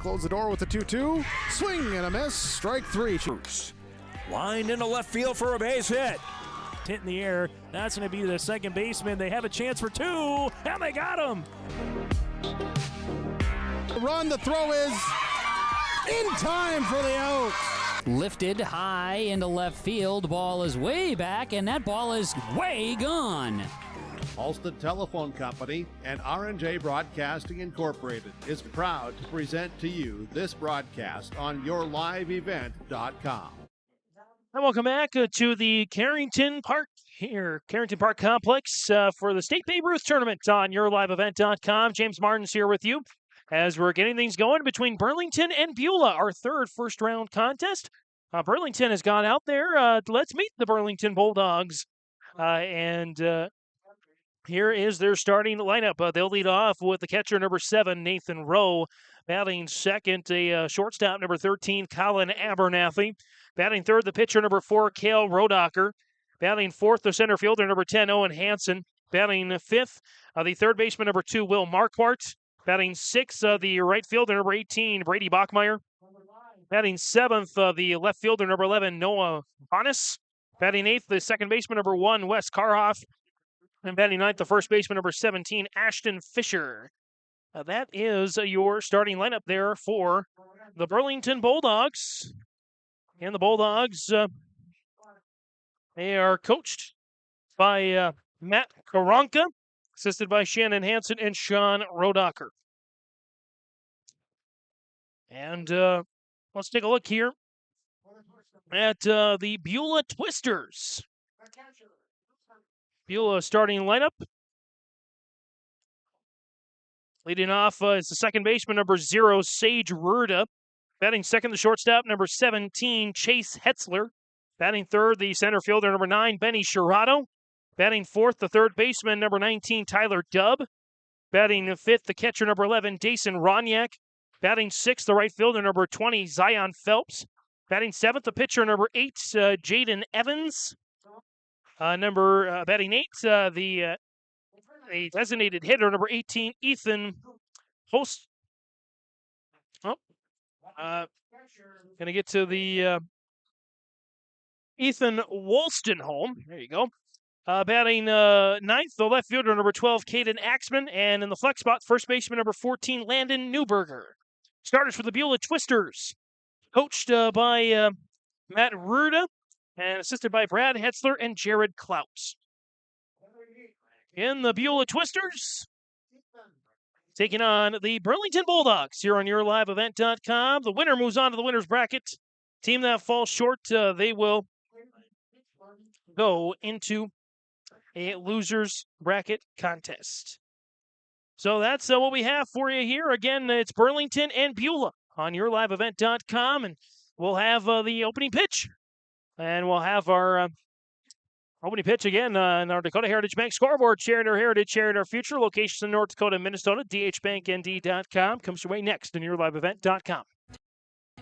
close the door with the 2-2. Swing and a miss. Strike three. Lined into left field for a base hit. Hit in the air. That's going to be the second baseman. They have a chance for two, and they got him. Run, the throw is in time for the out. Lifted high into left field. Ball is way back, and that ball is way gone. Alston Telephone Company and R&J Broadcasting Incorporated is proud to present to you this broadcast on yourliveevent.com. And welcome back to the Carrington Park Complex for the State Babe Ruth Tournament on yourliveevent.com. James Martin's here with you as we're getting things going between Burlington and Beulah, our third first-round contest. Burlington has gone out there. Let's meet the Burlington Bulldogs. Here is their starting lineup. They'll lead off with the catcher, number 7, Nathan Rowe. Batting second, a shortstop, number 13, Colin Abernathy. Batting third, the pitcher, number 4, Cale Rodacher. Batting fourth, the center fielder, number 10, Owen Hansen. Batting fifth, the third baseman, number 2, Will Marquardt. Batting sixth, the right fielder, number 18, Brady Bachmeyer. Batting seventh, the left fielder, number 11, Noah Bonis. Batting eighth, the second baseman, number 1, Wes Karhoff. And batting ninth, the first baseman, number 17, Ashton Fisher. That is your starting lineup there for the Burlington Bulldogs. And the Bulldogs, they are coached by Matt Karanka, assisted by Shannon Hansen and Sean Rodacher. And let's take a look here at the Beulah Twisters. Beulah starting lineup. Leading off is the second baseman, number 0, Sage Ruda. Batting second, the shortstop, number 17, Chase Hetzler. Batting third, the center fielder, number 9, Benny Shirato. Batting fourth, the third baseman, number 19, Tyler Dubb. Batting fifth, the catcher, number 11, Dason Ronyak. Batting sixth, the right fielder, number 20, Zion Phelps. Batting seventh, the pitcher, number 8, Jaden Evans. Batting eighth, the designated hitter, number 18, Ethan Host. Going to get to the Ethan Wolstenholm. There you go. Batting ninth, the left fielder, number 12, Caden Axman. And in the flex spot, first baseman, number 14, Landon Newberger. Starters for the Beulah Twisters, coached by Matt Ruda and assisted by Brad Hetzler and Jared Klaus. In the Beulah Twisters, taking on the Burlington Bulldogs here on yourliveevent.com. The winner moves on to the winner's bracket. Team that falls short, they will go into a loser's bracket contest. So that's what we have for you here. Again, it's Burlington and Beulah on yourliveevent.com, and we'll have the opening pitch. And we'll have our opening pitch again in our Dakota Heritage Bank scoreboard. Sharing our heritage, sharing our future. Locations in North Dakota and Minnesota. dhbanknd.com comes your way next on yourliveevent.com.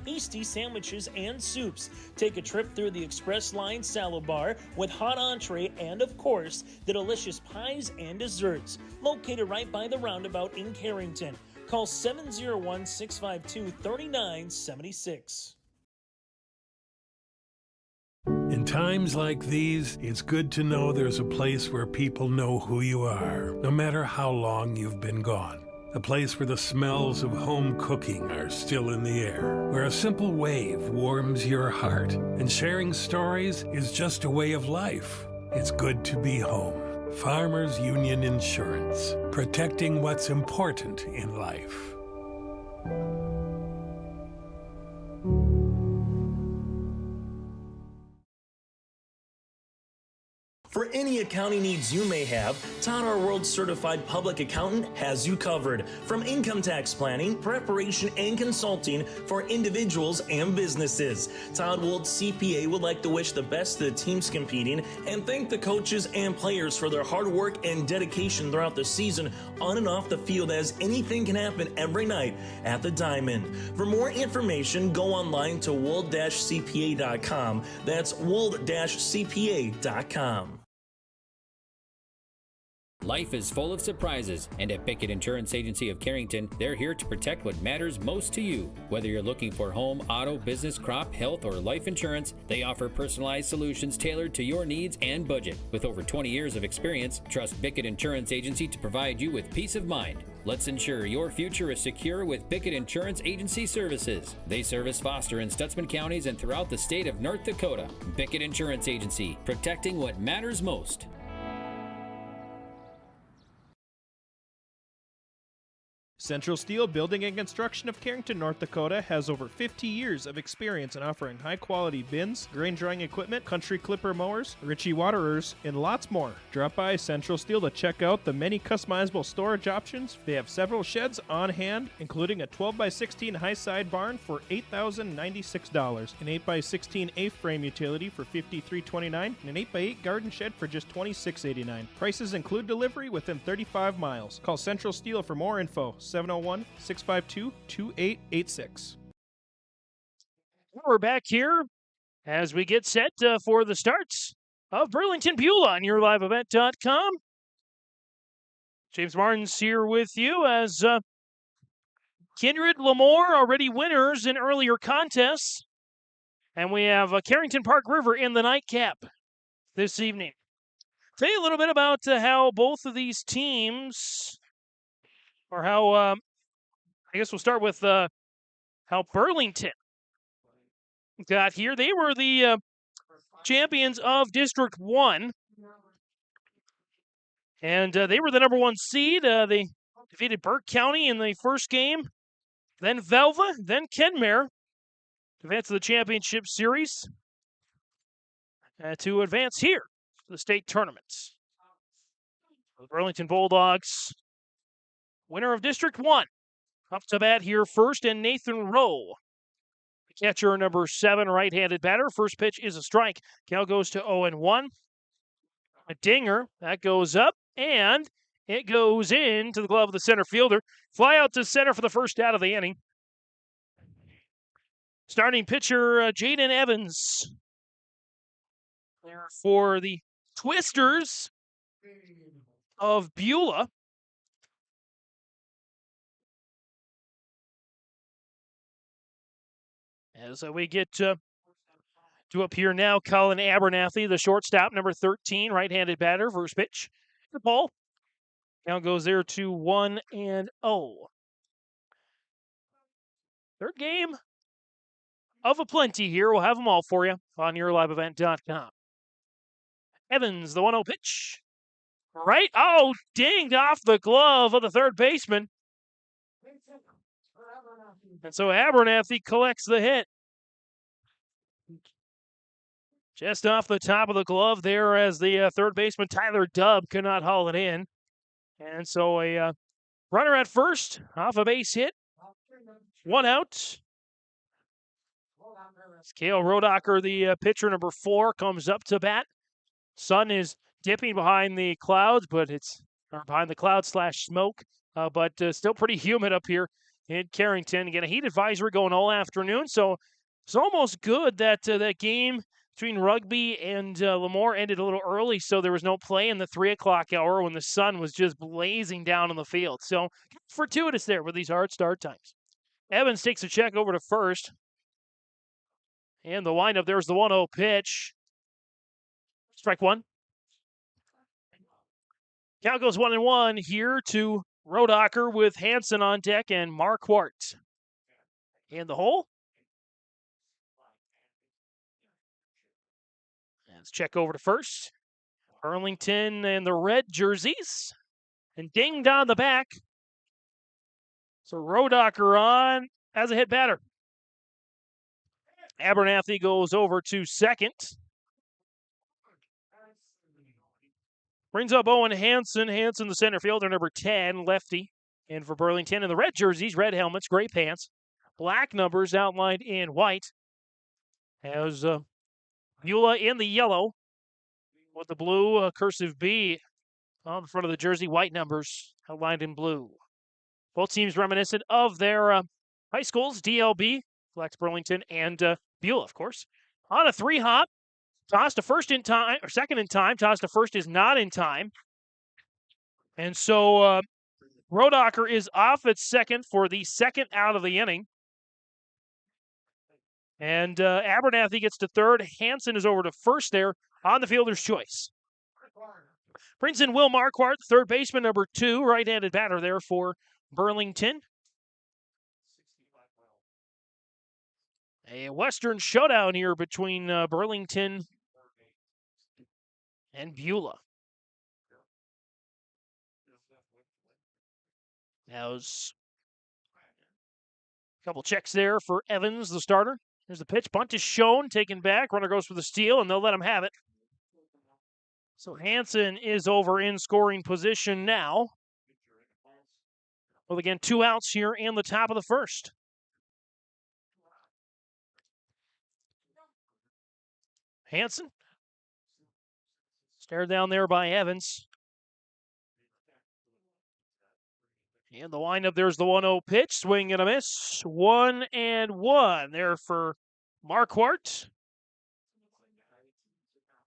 Tasty sandwiches and soups. Take a trip through the Express Line Salad Bar with hot entree and, of course, the delicious pies and desserts. Located right by the roundabout in Carrington. Call 701-652-3976. In times like these, it's good to know there's a place where people know who you are, no matter how long you've been gone. A place where the smells of home cooking are still in the air, where a simple wave warms your heart, and sharing stories is just a way of life. It's good to be home. Farmers Union Insurance, protecting what's important in life. For any accounting needs you may have, Todd R. World Certified Public Accountant has you covered. From income tax planning, preparation, and consulting for individuals and businesses. Todd Wold CPA would like to wish the best to the teams competing and thank the coaches and players for their hard work and dedication throughout the season on and off the field, as anything can happen every night at the Diamond. For more information, go online to wold-cpa.com. That's wold-cpa.com. Life is full of surprises, and at Bickett Insurance Agency of Carrington, they're here to protect what matters most to you. Whether you're looking for home, auto, business, crop, health, or life insurance, they offer personalized solutions tailored to your needs and budget. With over 20 years of experience, trust Bickett Insurance Agency to provide you with peace of mind. Let's ensure your future is secure with Bickett Insurance Agency services. They service Foster and Stutzman counties and throughout the state of North Dakota. Bickett Insurance Agency, protecting what matters most. Central Steel Building and Construction of Carrington, North Dakota has over 50 years of experience in offering high-quality bins, grain drying equipment, country clipper mowers, Ritchie waterers, and lots more. Drop by Central Steel to check out the many customizable storage options. They have several sheds on hand, including a 12x16 high-side barn for $8,096, an 8x16 A-frame utility for $53.29, and an 8x8 garden shed for just $26.89. Prices include delivery within 35 miles. Call Central Steel for more info. 701-652-2886. We're back here as we get set for the starts of Burlington Beulah on YourLiveEvent.com. James Martin's here with you as Kindred Lemoore already winners in earlier contests. And we have Carrington Park River in the nightcap this evening. Tell you a little bit about how both of these teams, or how, I guess we'll start with how Burlington got here. They were the champions of District 1, and they were the number 1 seed. They defeated Burke County in the first game, then Velva, then Kenmare to advance to the championship series to advance here to the state tournaments. The Burlington Bulldogs, winner of District 1. Up to bat here first, and Nathan Rowe, the catcher, number 7, right-handed batter. First pitch is a strike. Count goes to 0-1. A dinger. That goes up, and it goes into the glove of the center fielder. Fly out to center for the first out of the inning. Starting pitcher, Jaden Evans. There for the Twisters of Beulah. As we get to up here now, Colin Abernathy, the shortstop, number 13, right-handed batter, first pitch. The ball. Count goes there to 1-0. Third game of aplenty here. We'll have them all for you on YourLiveEvent.com. Evans, the 1-0 pitch. Right. Oh, dinged off the glove of the third baseman. And so Abernathy collects the hit. Just off the top of the glove there as the third baseman, Tyler Dubb, could not haul it in. And so a runner at first, off a base hit. 1 out. Cale Rodacher, the pitcher, number 4, comes up to bat. Sun is dipping behind the clouds, but it's behind the clouds / smoke, but still pretty humid up here in Carrington. Again, a heat advisory going all afternoon, so it's almost good that that game between Rugby and Lemoore ended a little early, so there was no play in the 3 o'clock hour when the sun was just blazing down on the field. So fortuitous there with these hard start times. Evans takes a check over to first. And the windup, there's the 1-0 pitch. Strike 1. Count goes 1-1 here to Rodacher with Hansen on deck and Marquardt in the hole. Let's check over to first. Burlington in the red jerseys. And dinged on the back. So Rodacher on as a hit batter. Abernathy goes over to second. Brings up Owen Hansen. Hansen, the center fielder, number 10, lefty. And for Burlington, in the red jerseys, red helmets, gray pants, black numbers outlined in white. As Bula in the yellow with the blue cursive B on the front of the jersey, white numbers outlined in blue. Both teams reminiscent of their high schools, DLB, Flex Burlington, and Beulah, of course. On a 3-hop, toss to first in time, or second in time. Toss to first is not in time. And so Rodacher is off at second for the second out of the inning. And Abernathy gets to third. Hansen is over to first there on the fielder's choice. Brings in Will Marquardt, third baseman, number 2, right-handed batter there for Burlington. A Western showdown here between Burlington and Beulah. Now, a couple checks there for Evans, the starter. Here's the pitch. Bunt is shown, taken back. Runner goes for the steal, and they'll let him have it. So Hansen is over in scoring position now. Well, again, 2 outs here in the top of the first. Hansen. Stared down there by Evans. And the windup, there's the 1-0 pitch. Swing and a miss. 1-1 there for Marquardt.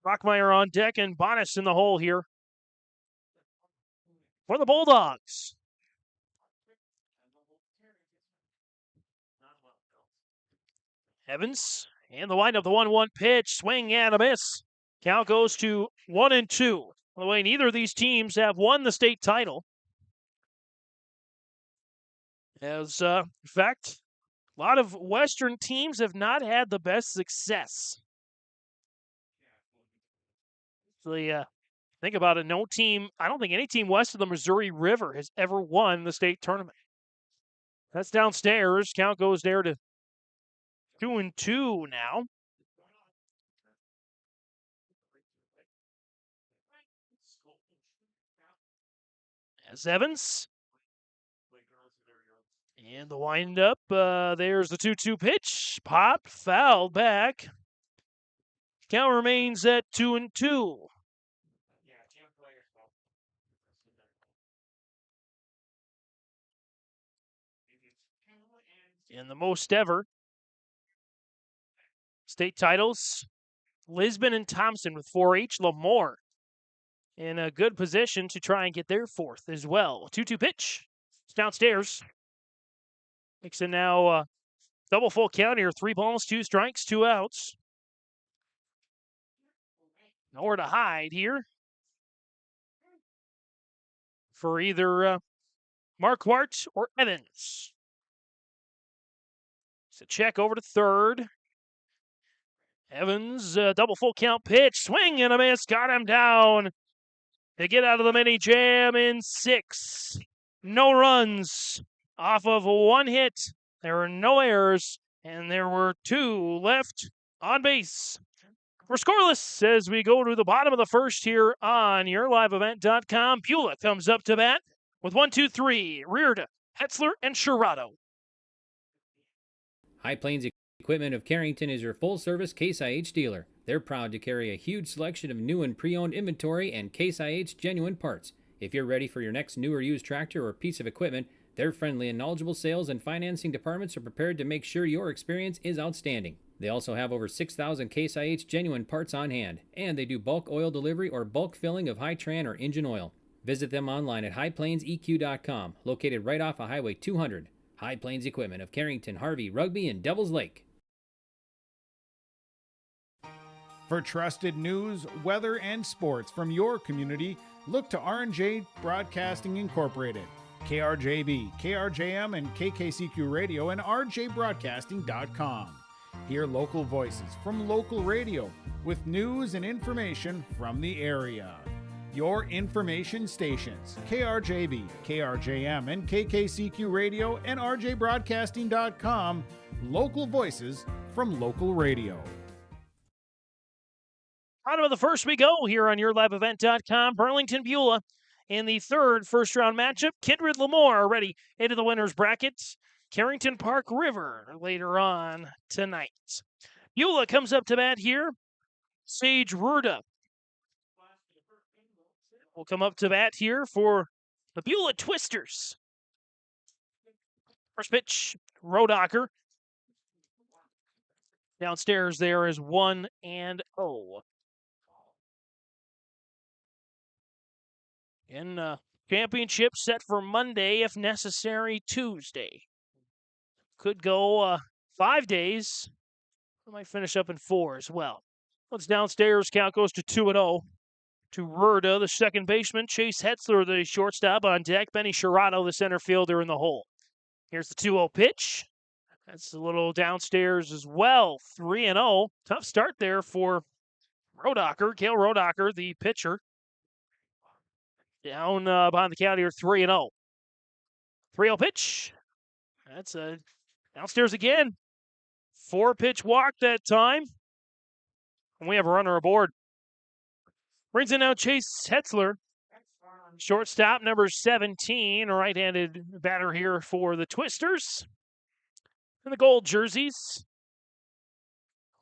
Rockmeyer on deck and Bonas in the hole here for the Bulldogs. Evans and the windup, the 1-1 pitch. Swing and a miss. Count goes to 1-2. By the way, neither of these teams have won the state title. As, in fact, a lot of Western teams have not had the best success. So, think about it. No team, I don't think any team west of the Missouri River has ever won the state tournament. That's downstairs. Count goes there to 2-2 now. As Evans. And the windup, there's the 2-2 pitch. Popped, fouled back. Count remains at 2-2. And the most ever state titles, Lisbon and Thompson with 4 each. Lamore in a good position to try and get their 4th as well. 2-2 pitch. It's downstairs. Makes it now double full count here. 3 balls, 2 strikes, 2 outs. Nowhere to hide here for either Marquardt or Evans. It's a check over to third. Evans, double full count pitch. Swing and a miss. Got him down. They get out of the mini jam in 6. No runs off of 1 hit. There were no errors, and there were 2 left on base. We're scoreless as we go to the bottom of the first here on YourLiveEvent.com. Beulah comes up to bat with 1-2-3. Rearda, Hetzler, and Shirado. High Plains Equipment of Carrington is your full-service Case IH dealer. They're proud to carry a huge selection of new and pre-owned inventory and Case IH genuine parts. If you're ready for your next new or used tractor or piece of equipment, their friendly and knowledgeable sales and financing departments are prepared to make sure your experience is outstanding. They also have over 6,000 Case IH genuine parts on hand, and they do bulk oil delivery or bulk filling of Hi-Tran or engine oil. Visit them online at highplainseq.com, located right off of Highway 200. High Plains Equipment of Carrington, Harvey, Rugby, and Devils Lake. For trusted news, weather, and sports from your community, look to R&J Broadcasting Incorporated. KRJB, KRJM, and KKCQ Radio, and rjbroadcasting.com. Hear local voices from local radio with news and information from the area. Your information stations, KRJB, KRJM, and KKCQ Radio, and rjbroadcasting.com. Local voices from local radio. Bottom of the first we go here on YourLiveEvent.com. Burlington Beulah in the third first-round matchup. Kindred Lamore already into the winner's brackets. Carrington Park River later on tonight. Beulah comes up to bat here. Sage Ruda will come up to bat here for the Beulah Twisters. First pitch, Rodacher. Downstairs there is 1-0. And Championship set for Monday, if necessary, Tuesday. Could go 5 days. I might finish up in 4 as well. Once downstairs, count goes to 2-0. To Rurda, the second baseman. Chase Hetzler, the shortstop, on deck. Benny Shirato, the center fielder, in the hole. Here's the 2-0 pitch. That's a little downstairs as well. 3-0. Tough start there for Rodacher. Cale Rodacher, the pitcher. Down behind the count here, 3-0. 3-0 pitch. That's a downstairs again. 4-pitch walk that time. And we have a runner aboard. Brings in now Chase Hetzler. Shortstop, number 17. Right-handed batter here for the Twisters. And the gold jerseys.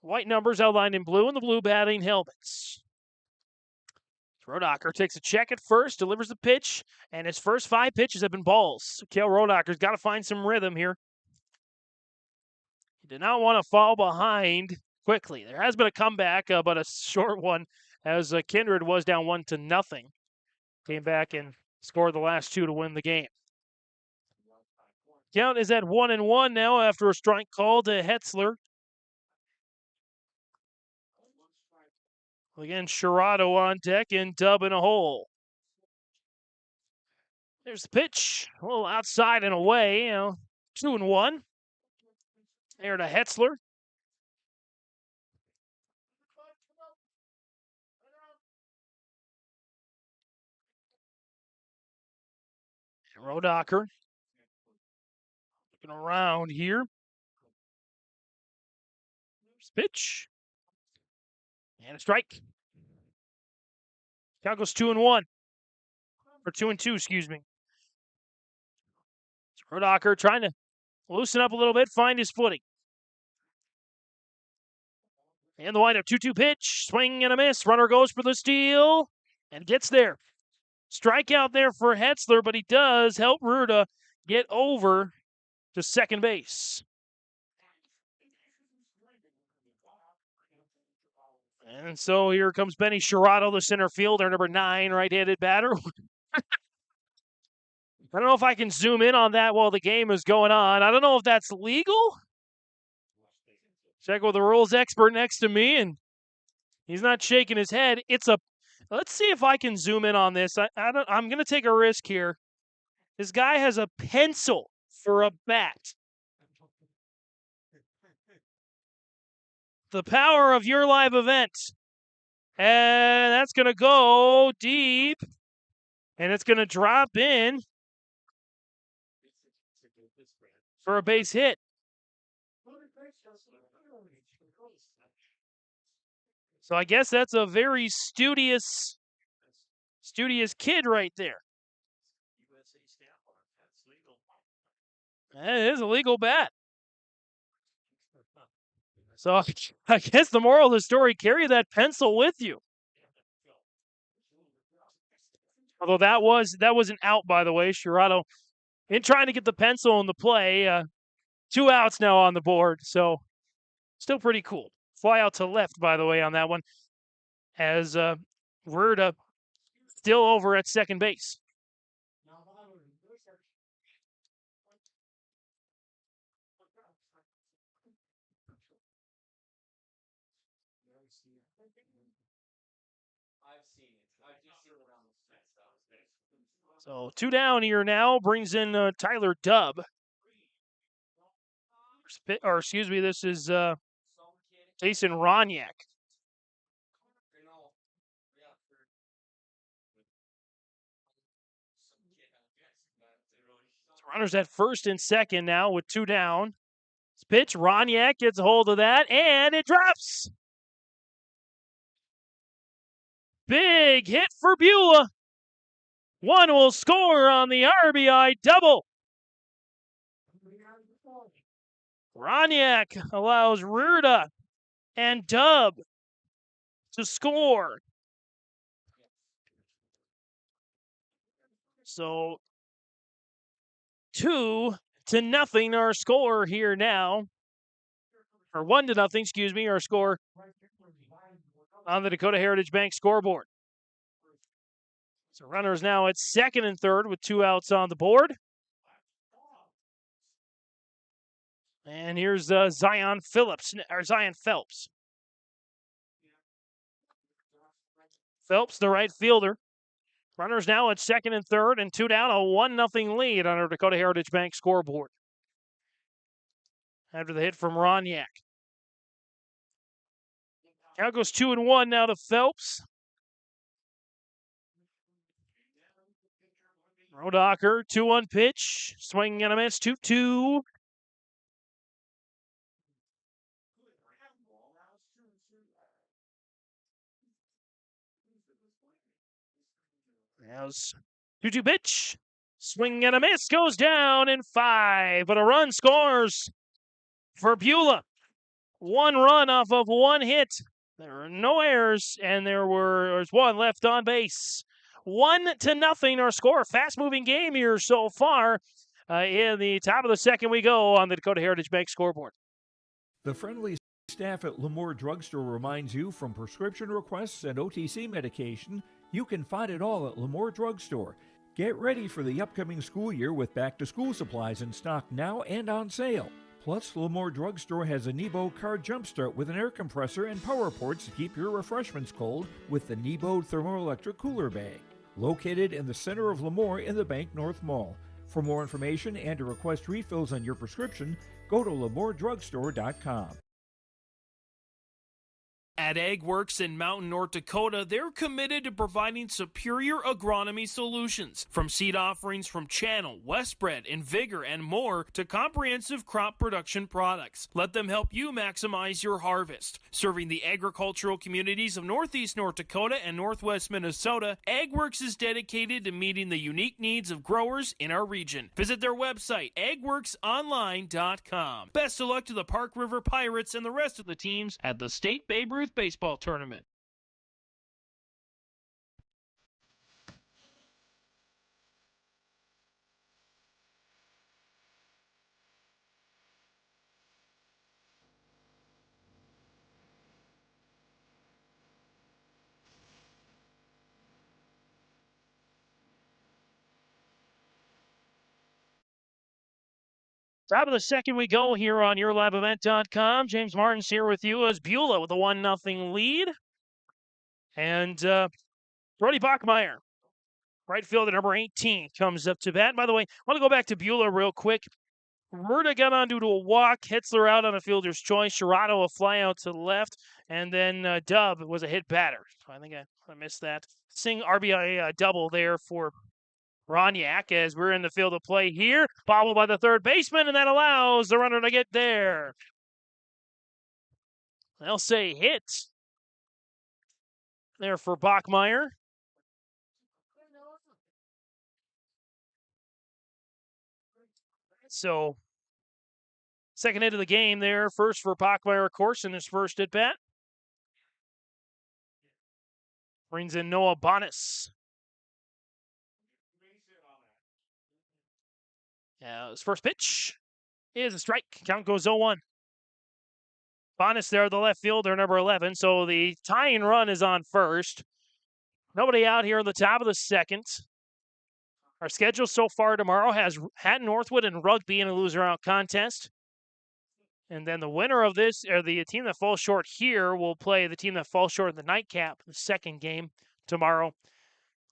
White numbers outlined in blue and the blue batting helmets. Rodacher takes a check at first, delivers the pitch, and his first 5 pitches have been balls. Cale Rodacher's got to find some rhythm here. He did not want to fall behind quickly. There has been a comeback, but a short one, as Kindred was down 1-0. Came back and scored the last 2 to win the game. Count is at 1-1 now after a strike call to Hetzler. Again, Shirato on deck and Dub in a hole. There's the pitch. A little outside and away. 2-1. There to Hetzler. Rodacher looking around here. There's the pitch. And a strike. Count goes 2-1. Or 2-2, excuse me. Rodacher trying to loosen up a little bit, find his footing. And the windup 2-2 pitch. Swing and a miss. Runner goes for the steal and gets there. Strikeout there for Hetzler, but he does help Rurda get over to second base. And so here comes Benny Shirato, the center fielder, number 9, right-handed batter. I don't know if I can zoom in on that while the game is going on. I don't know if that's legal. Check with the rules expert next to me, and he's not shaking his head. Let's see if I can zoom in on this. I'm going to take a risk here. This guy has a pencil for a bat. The power of your live event. And that's going to go deep. And it's going to drop in for a base hit. So I guess that's a very studious kid right there. It is a legal bat. So I guess the moral of the story, carry that pencil with you. Although that was an out, by the way. Shirato in trying to get the pencil in the play. 2 outs now on the board, so still pretty cool. Fly out to left, by the way, on that one, as Rurda still over at second base. So 2 down here now, brings in Tyler Dubb. Or excuse me, this is Jason Roniak. So runners at first and second now with 2 down. This pitch, Roniak gets a hold of that, and it drops. Big hit for Beulah. One will score on the RBI double. Roniak allows Rurda and Dubb to score. So 2-0 our score here now. Or 1-0, excuse me, our score on the Dakota Heritage Bank scoreboard. So runners now at second and third with 2 outs on the board. And here's Zion Phelps. Phelps, the right fielder. Runners now at second and third, and 2 down, a 1-0 lead on our Dakota Heritage Bank scoreboard. After the hit from Ronyak. Now goes 2-1 now to Phelps. Rodacher, 2-1 pitch. Swinging and a miss, 2-2. Now's 2-2 pitch. Swing and a miss, goes down in 5, but a run scores for Beulah. 1 run off of 1 hit. There were no errors, and there's 1 left on base. 1-0 our score. Fast-moving game here so far. In the top of the second we go on the Dakota Heritage Bank scoreboard. The friendly staff at Lemoore Drugstore reminds you from prescription requests and OTC medication, you can find it all at Lemoore Drugstore. Get ready for the upcoming school year with back-to-school supplies in stock now and on sale. Plus, Lemoore Drugstore has a Nebo car jumpstart with an air compressor and power ports to keep your refreshments cold with the Nebo thermoelectric cooler bag. Located in the center of Lemoore in the Bank North Mall. For more information and to request refills on your prescription, go to LemooreDrugstore.com. At AgWorks in Mountain, North Dakota, they're committed to providing superior agronomy solutions. From seed offerings from Channel, Westbred, and Vigor, and more, to comprehensive crop production products. Let them help you maximize your harvest. Serving the agricultural communities of Northeast North Dakota and Northwest Minnesota, AgWorks is dedicated to meeting the unique needs of growers in our region. Visit their website, agworksonline.com. Best of luck to the Park River Pirates and the rest of the teams at the State Babe Ruth Baseball Tournament. Top of the second we go here on YourLiveEvent.com. James Martin's here with you as Beulah with a 1-0 lead. And Brody Bachmeyer, right fielder number 18, comes up to bat. By the way, I want to go back to Beulah real quick. Ruda got on due to a walk. Hitzler out on a fielder's choice. Shirado a fly out to the left. And then Dub was a hit batter. I think I missed that. Sing RBI double there for Ronyak as we're in the field of play here. Bobbled by the third baseman, and that allows the runner to get there. They'll say hit there for Bachmeyer. So, second hit of the game there. First for Bachmeyer, of course, in his first at bat. Brings in Noah Bonas. His first pitch is a strike. Count goes 0-1. Bonas there, the left fielder, number 11. So the tying run is on first. Nobody out here in the top of the second. Our schedule so far tomorrow has Hatton Northwood and Rugby in a loser-out contest. And then the winner of this, or the team that falls short here, will play the team that falls short in the nightcap, the second game tomorrow.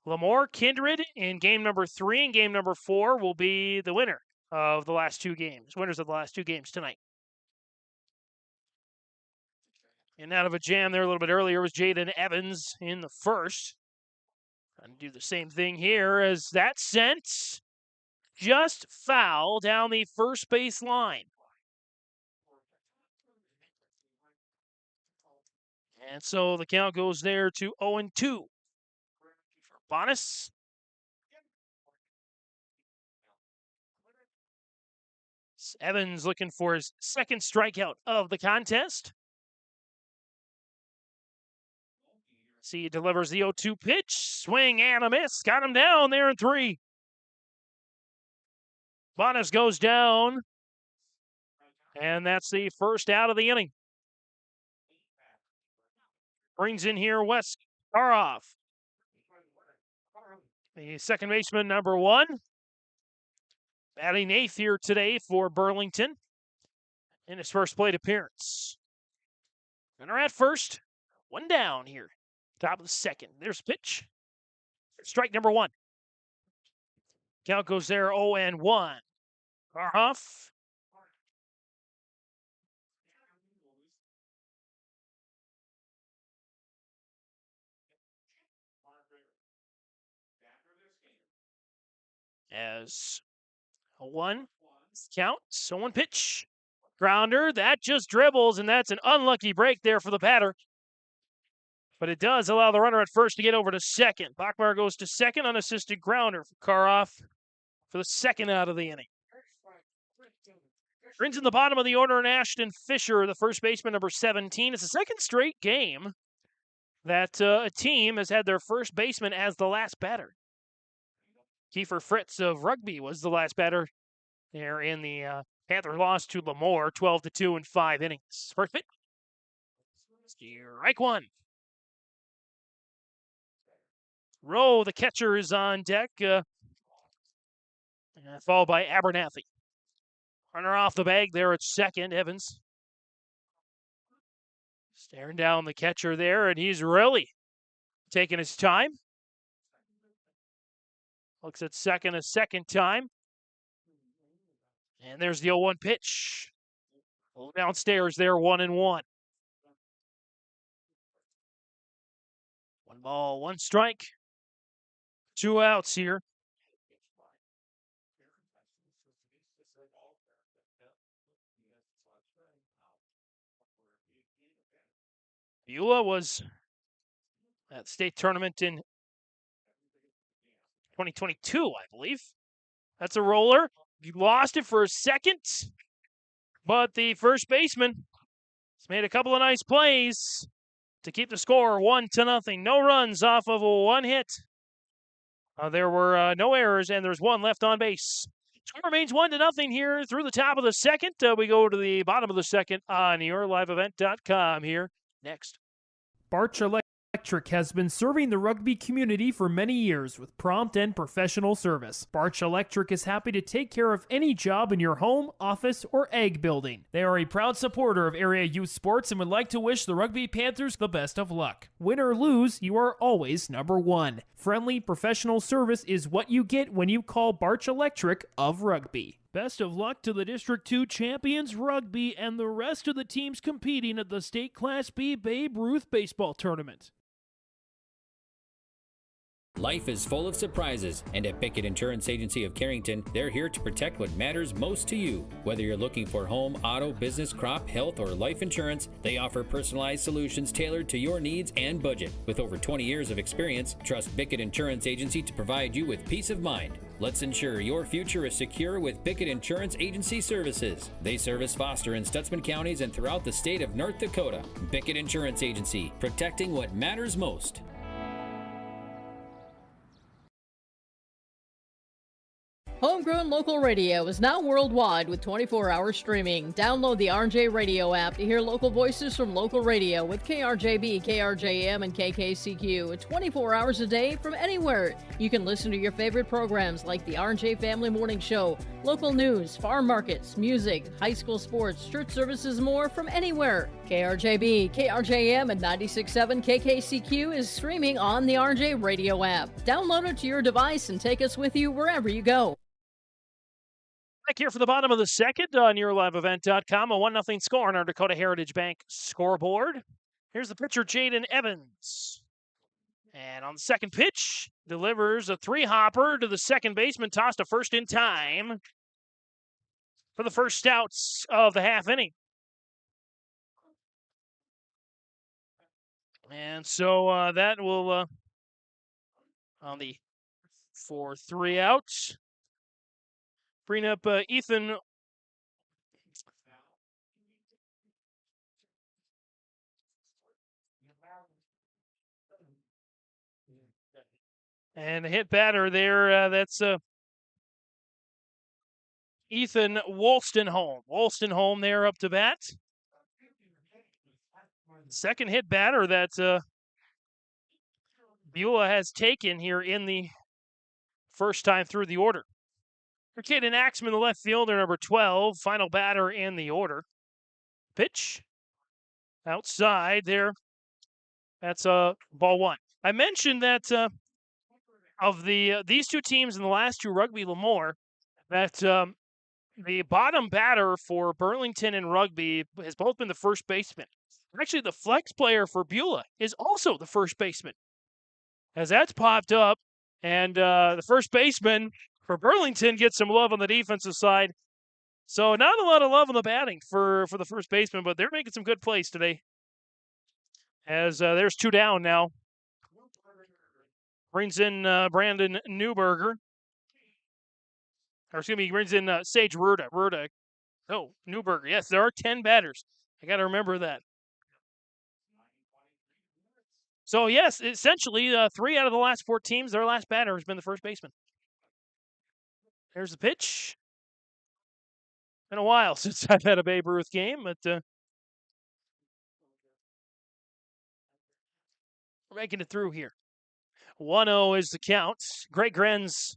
Lemoore Kindred in game number 3 and game number 4 will be the winner of the last 2 games. Winners of the last 2 games tonight. And out of a jam there a little bit earlier was Jaden Evans in the first. Trying to do the same thing here as that sent just foul down the first base line. And so the count goes there to 0-2. Bonas. Evans looking for his second strikeout of the contest. See, he delivers the 0-2 pitch. Swing and a miss. Got him down there in 3. Bonas goes down. And that's the first out of the inning. Brings in here Wes Karoff. The second baseman, number 1. Batting 8th here today for Burlington in his first plate appearance. Runner at first. 1 down here. Top of the second. There's pitch. Strike number 1. Count goes there 0-1. Carhoff. As a 1 count. So 1 pitch. Grounder. That just dribbles, and that's an unlucky break there for the batter. But it does allow the runner at first to get over to second. Bachmeier goes to second, unassisted grounder for Karoff for the second out of the inning. Brings in the bottom of the order and Ashton Fisher, the first baseman, number 17. It's the second straight game that a team has had their first baseman as the last batter. Kiefer Fritz of Rugby was the last batter there in the Panther loss to Lemoore, 12-2 in 5 innings. First pitch. Strike 1. Rowe, the catcher, is on deck, followed by Abernathy. Runner off the bag there at second, Evans. Staring down the catcher there, and he's really taking his time. Looks at second a second time. And there's the 0-1 pitch. Downstairs there, 1-1. 1 ball, 1 strike. 2 outs here. Beulah was at the state tournament in 2022, I believe. That's a roller. He lost it for a second, but the first baseman has made a couple of nice plays to keep the score 1-0. No runs off of a 1 hit. There were no errors, and there's 1 left on base. Score remains 1-0 here through the top of the second. We go to the bottom of the second on yourliveevent.com here next. Barch Electric has been serving the rugby community for many years with prompt and professional service. Barch Electric is happy to take care of any job in your home, office, or ag building. They are a proud supporter of area youth sports and would like to wish the Rugby Panthers the best of luck. Win or lose, you are always number 1. Friendly, professional service is what you get when you call Barch Electric of Rugby. Best of luck to the District 2 champions rugby and the rest of the teams competing at the State Class B Babe Ruth Baseball Tournament. Life is full of surprises, and at Pickett Insurance Agency of Carrington, they're here to protect what matters most to you. Whether you're looking for home, auto, business, crop, health, or life insurance, they offer personalized solutions tailored to your needs and budget. With over 20 years of experience, trust Pickett Insurance Agency to provide you with peace of mind. Let's ensure your future is secure with Pickett Insurance Agency services. They service Foster and Stutzman counties and throughout the state of North Dakota. Pickett Insurance Agency, protecting what matters most. Homegrown local radio is now worldwide with 24-hour streaming. Download the RJ Radio app to hear local voices from local radio with KRJB, KRJM, and KKCQ 24 hours a day from anywhere. You can listen to your favorite programs like the RJ Family Morning Show, local news, farm markets, music, high school sports, church services, more from anywhere. KRJB, KRJM, and 96.7 KKCQ is streaming on the RJ Radio app. Download it to your device and take us with you wherever you go. Back here for the bottom of the second on yourliveevent.com. A 1-0 score on our Dakota Heritage Bank scoreboard. Here's the pitcher, Jaden Evans. And on the second pitch, delivers a 3-hopper to the second baseman, tossed to first in time for the first outs of the half inning. And so that will, on the 4-3 outs, bring up Ethan and a hit batter there. That's Ethan Wolstenholme. Wolstenholme there up to bat. Second hit batter that Beulah has taken here in the first time through the order. For Caden Axman, the left fielder, number 12, final batter in the order. Pitch outside there. That's ball one. I mentioned that of these two teams in the last two Rugby Lemoore, that the bottom batter for Burlington and Rugby has both been the first baseman. Actually, the flex player for Beulah is also the first baseman, as that's popped up. And the first baseman for Burlington gets some love on the defensive side. So not a lot of love on the batting for the first baseman, but they're making some good plays today. As there's two down now. Brings in Brandon Newberger. Or excuse me, he brings in Sage Ruda. Newberger. Yes, there are 10 batters. I got to remember that. So, yes, essentially 3 out of the last 4 teams, their last batter has been the first baseman. Here's the pitch. Been a while since I've had a Babe Ruth game, but we're making it through here. 1-0 is the count. Greg Grenz,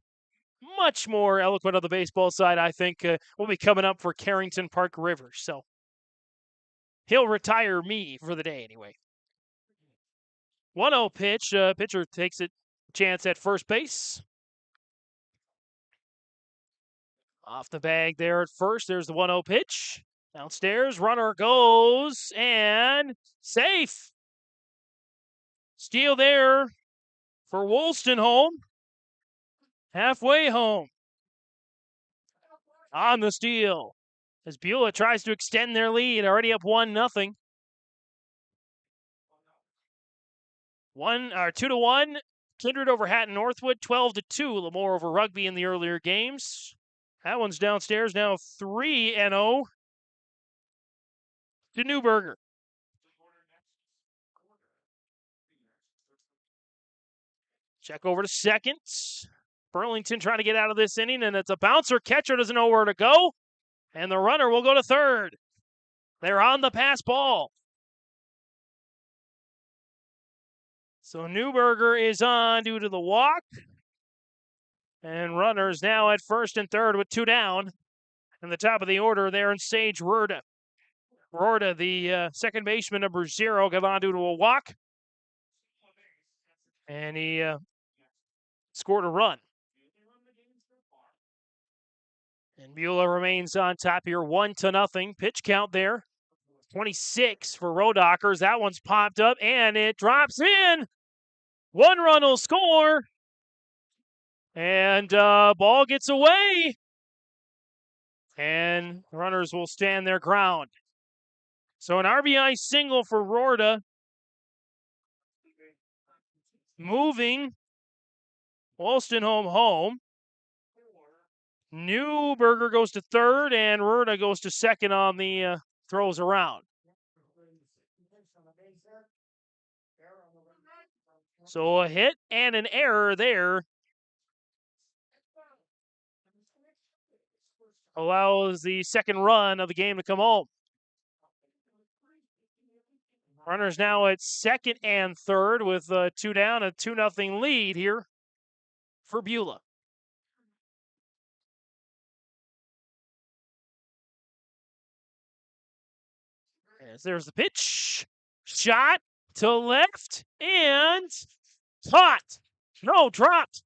much more eloquent on the baseball side, I think, will be coming up for Carrington Park River. So he'll retire me for the day anyway. 1-0 pitch. Pitcher takes a chance at first base. Off the bag there at first. There's the 1-0 pitch. Downstairs, runner goes, and safe. Steal there for Wolstenholme. Halfway home. On the steal, as Beulah tries to extend their lead, already up 1-0. 2-1. Kindred over Hatton Northwood, 12-2. Lemoore over Rugby in the earlier games. That one's downstairs now, 3-0 to Newberger. Check over to second. Burlington trying to get out of this inning, and it's a bouncer. Catcher doesn't know where to go, and the runner will go to third. They're on the pass ball. So Newberger is on due to the walk, and runners now at first and third with 2 down. In the top of the order there in Sage Ruda. Ruda, the second baseman, number 0, got on due to a walk, and he scored a run. And Beulah remains on top here, 1-0. Pitch count there, 26 for Rodockers. That one's popped up, and it drops in. 1 run will score, and ball gets away, and runners will stand their ground. So an RBI single for Rorda, moving Wolstenholme home. Newberger goes to third, and Rorda goes to second on the throws around. So a hit and an error there allows the second run of the game to come home. Runners now at second and third with 2 down, a 2-0 lead here for Beulah. As there's the pitch. Shot to left and caught. No, dropped.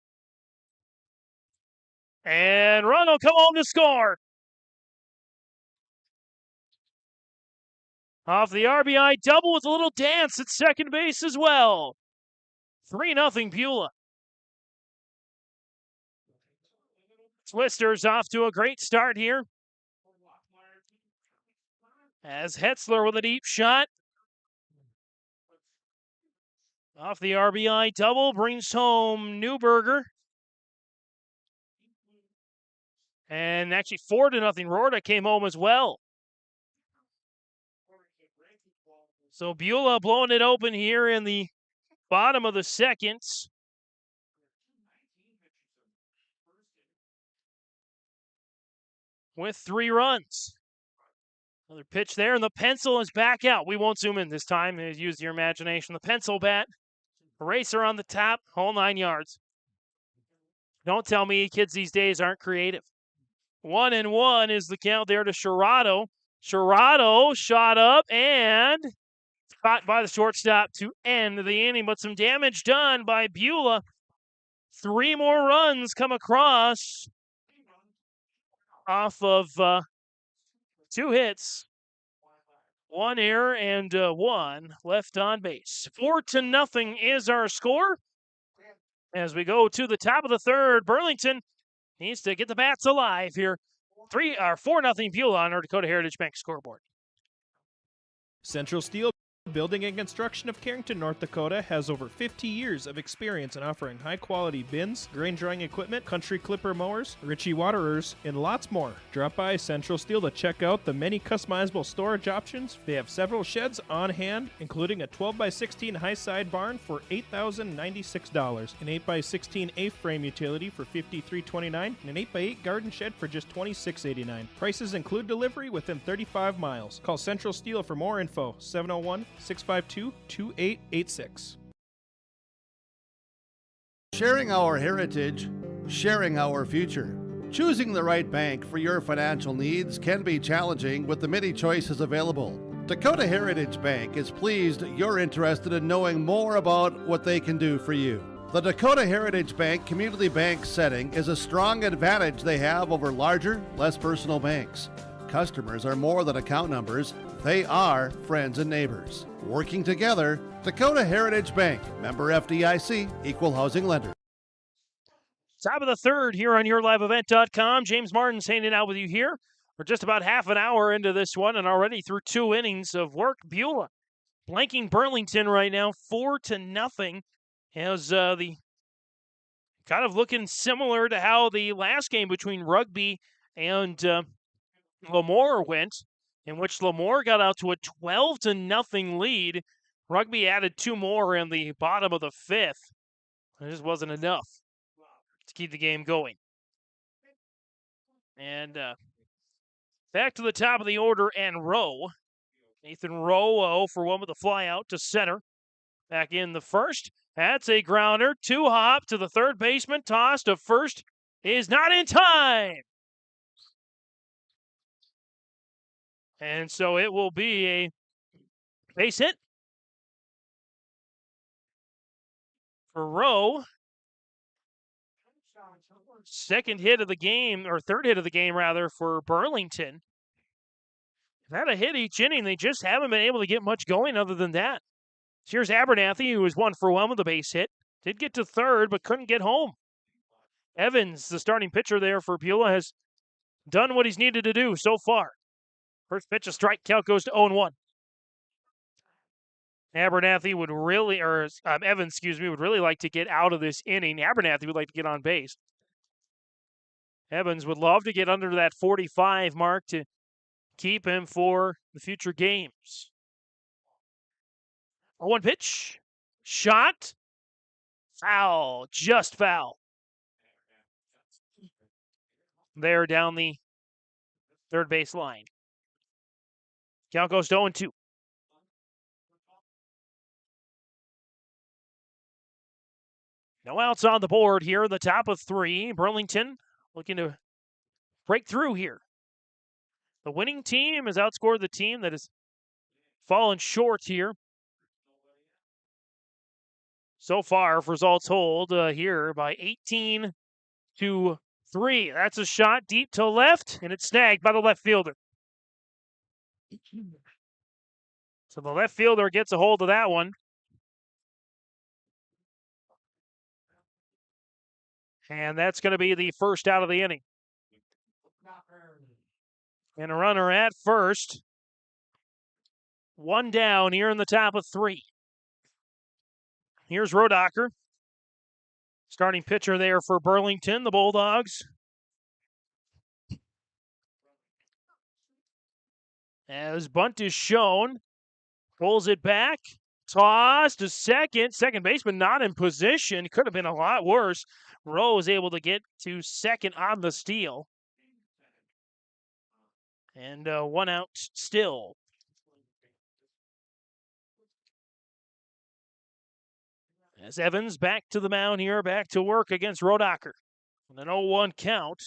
And run will come home to score. Off the RBI double with a little dance at second base as well. 3-0 Beulah. Twisters off to a great start here. As Hetzler with a deep shot. Off the RBI double, brings home Newberger. And actually 4-0, Rorda came home as well. So Beulah blowing it open here in the bottom of the second. With 3 runs. Another pitch there, and the pencil is back out. We won't zoom in this time. Use your imagination. The pencil bat. Eraser on the top, whole 9 yards. Don't tell me kids these days aren't creative. 1-1 is the count there to Sherrado. Sherrado shot up and caught by the shortstop to end the inning, but some damage done by Beulah. 3 more runs come across off of 2 hits, 1 error, and 1 left on base. 4-0 is our score. As we go to the top of the third, Burlington needs to get the bats alive here. 4-0 Beulah on our Dakota Heritage Bank scoreboard. Central Steel Building and Construction of Carrington, North Dakota has over 50 years of experience in offering high-quality bins, grain drying equipment, country clipper mowers, Ritchie waterers, and lots more. Drop by Central Steel to check out the many customizable storage options. They have several sheds on hand, including a 12x16 high-side barn for $8,096, an 8x16 A-frame utility for $53.29, and an 8x8 garden shed for just $26.89. Prices include delivery within 35 miles. Call Central Steel for more info, 701-652-2886. Sharing our heritage, sharing our future. Choosing the right bank for your financial needs can be challenging with the many choices available. Dakota Heritage Bank is pleased you're interested in knowing more about what they can do for you. The Dakota Heritage Bank community bank setting is a strong advantage they have over larger, less personal banks. Customers are more than account numbers. They are friends and neighbors. Working together, Dakota Heritage Bank, member FDIC, equal housing lender. Top of the third here on YourLiveEvent.com. James Martin's hanging out with you here. We're just about half an hour into this one and already through 2 innings of work. Beulah blanking Burlington right now, 4-0. As the kind of looking similar to how the last game between Rugby and Lemoore went, in which Lemoore got out to a 12-0 lead. Rugby added 2 more in the bottom of the 5th. It just wasn't enough to keep the game going. And back to the top of the order and Rowe. Nathan Rowe 0 for 1 with a fly out to center. Back in the first. That's a grounder. 2-hop to the third baseman. Toss to first is not in time. And so it will be a base hit for Rowe. Second hit of the game, or third hit of the game, rather, for Burlington. They've had a hit each inning. They just haven't been able to get much going other than that. Here's Abernathy, who was 1 for 1 with a base hit. Did get to third, but couldn't get home. Evans, the starting pitcher there for Beulah, has done what he's needed to do so far. First pitch, a strike. Count goes to 0-1. Abernathy would really, Evans, would really like to get out of this inning. Abernathy would like to get on base. Evans would love to get under that 45 mark to keep him for the future games. 0-1 pitch. Shot. Foul. Just foul. There down the third base line. Count goes to 0-2. No outs on the board here. The top of 3. Burlington looking to break through here. The winning team has outscored the team that has fallen short here. So far, if results hold here by 18-3. That's a shot deep to left, and it's snagged by the left fielder. So the left fielder gets a hold of that one. And that's going to be the first out of the inning. And a runner at first. 1 down here in the top of 3. Here's Rodacher. Starting pitcher there for Burlington, the Bulldogs. As bunt is shown, pulls it back, toss to second. Second baseman not in position. Could have been a lot worse. Rowe is able to get to second on the steal. And 1 out still. As Evans back to the mound here, back to work against Rodacher. With an 0-1 count.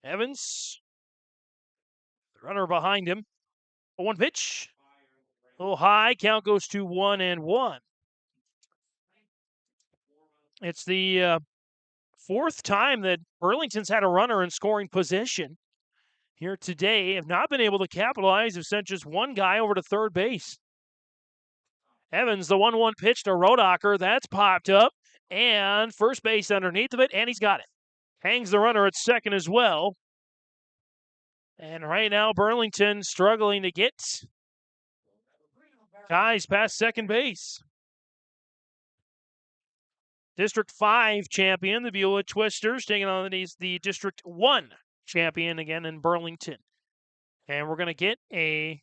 Evans, the runner behind him. 0-1 pitch. A little high. Count goes to 1-1. It's the fourth time that Burlington's had a runner in scoring position here today. Have not been able to capitalize. Have sent just one guy over to third base. Evans, the 1-1 pitch to Rodacher. That's popped up. And first base underneath of it, and he's got it. Hangs the runner at second as well. And right now, Burlington struggling to get guys past second base. District 5 champion, the Beulah Twisters, taking on the District 1 champion again in Burlington. And we're going to get a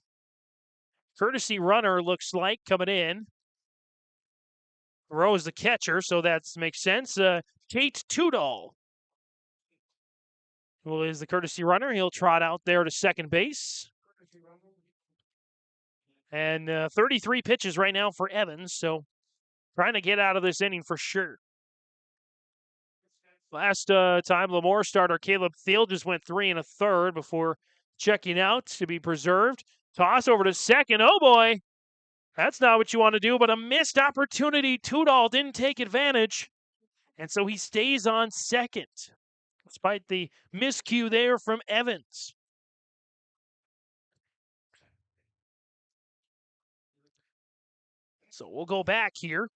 courtesy runner, looks like, coming in. Rowe is the catcher, so that makes sense. Tate Tudall, who is the courtesy runner. He'll trot out there to second base. And 33 pitches right now for Evans, so trying to get out of this inning for sure. Last time Lemoore starter Caleb Thiel just went 3 1/3 before checking out to be preserved. Toss over to second. Oh boy, that's not what you want to do, but a missed opportunity. Tudall didn't take advantage, and so he stays on second, despite the miscue there from Evans. So we'll go back here.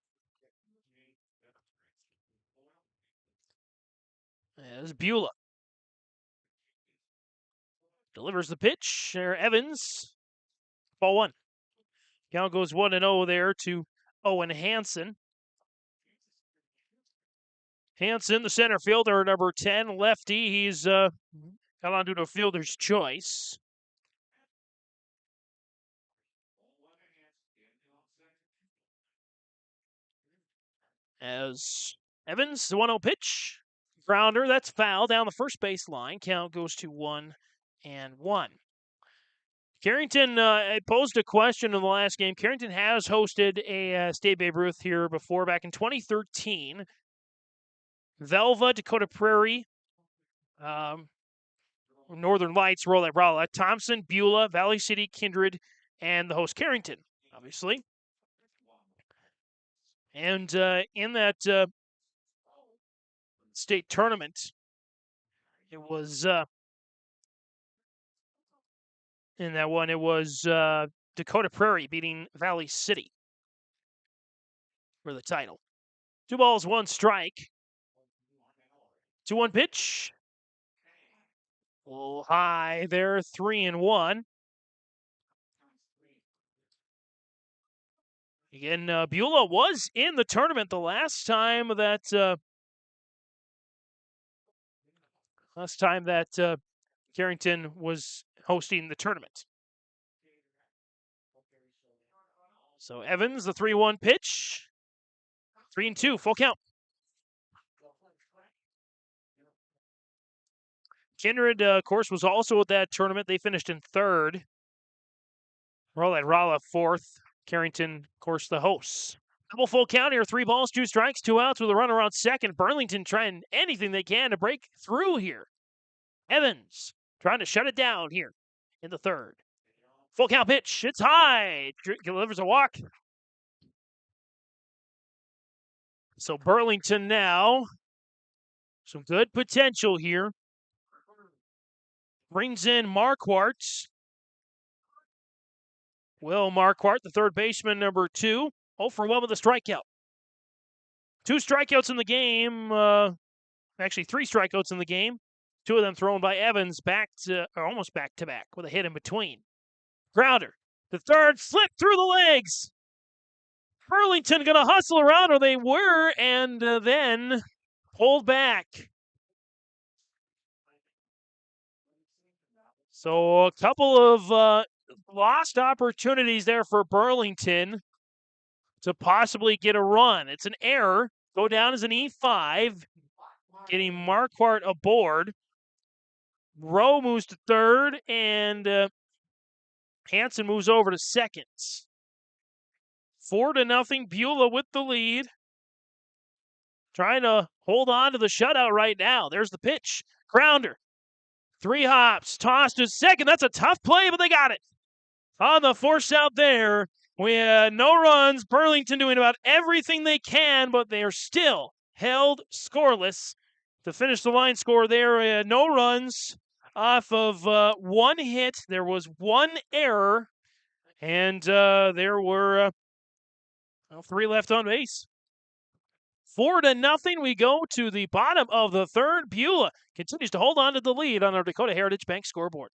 As Beulah delivers the pitch. Evans, ball 1. Count goes 1-0 there to Owen Hansen. Hansen, the center fielder, number 10, lefty. He's got on to a fielder's choice. As Evans, the 1-0 pitch. Grounder, that's foul down the first base line. Count goes to 1-1. Carrington posed a question in the last game. Carrington has hosted a State Babe Ruth here before, back in 2013. Velva, Dakota Prairie, Northern Lights, Rolette Rowlett, Thompson, Beulah, Valley City, Kindred, and the host Carrington, obviously. And in that state tournament, it was in that one, it was Dakota Prairie beating Valley City for the title. 2 balls, 1 strike. 2-1 pitch. A little high there, 3-1. Again, Beulah was in the tournament the last time that Carrington was hosting the tournament. So Evans, the 3-1 pitch. 3-2, full count. Kindred, of course, was also at that tournament. They finished in 3rd. Rolette Rowlett 4th. Carrington, of course, the hosts. Double full count here. 3 balls, 2 strikes, 2 outs with a runner on second. Burlington trying anything they can to break through here. Evans trying to shut it down here in the 3rd. Full count pitch. It's high. Delivers a walk. So Burlington now, some good potential here. Brings in Marquardt. Will Marquardt, the third baseman, number 2. 0 for 1 with a strikeout. 2 strikeouts in the game. Actually, 3 strikeouts in the game. 2 of them thrown by Evans, almost back to back with a hit in between. Grounder, the third, slipped through the legs. Burlington going to hustle around, or they were, and then pulled back. So a couple of lost opportunities there for Burlington to possibly get a run. It's an error. Go down as an E5, getting Marquardt aboard. Rowe moves to 3rd, and Hansen moves over to 2nd. 4-0, Beulah with the lead. trying to hold on to the shutout right now. There's the pitch. Grounder. 3 hops. Tossed to second. That's a tough play, but they got it. On the force out there, we had no runs. Burlington doing about everything they can, but they are still held scoreless. To finish the line score there, no runs off of 1 hit. There was 1 error, and there were 3 left on base. 4-0, we go to the bottom of the third. Beulah continues to hold on to the lead on our Dakota Heritage Bank scoreboard.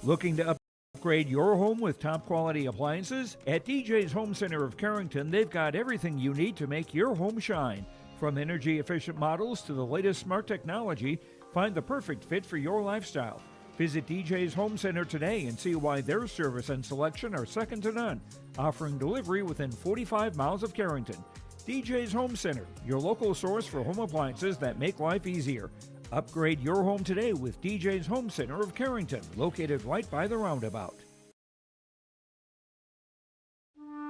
Looking to upgrade your home with top-quality appliances? At DJ's Home Center of Carrington, they've got everything you need to make your home shine. From energy-efficient models to the latest smart technology, find the perfect fit for your lifestyle. Visit DJ's Home Center today and see why their service and selection are second to none, offering delivery within 45 miles of Carrington. DJ's Home Center, your local source for home appliances that make life easier. Upgrade your home today with DJ's Home Center of Carrington, located right by the roundabout.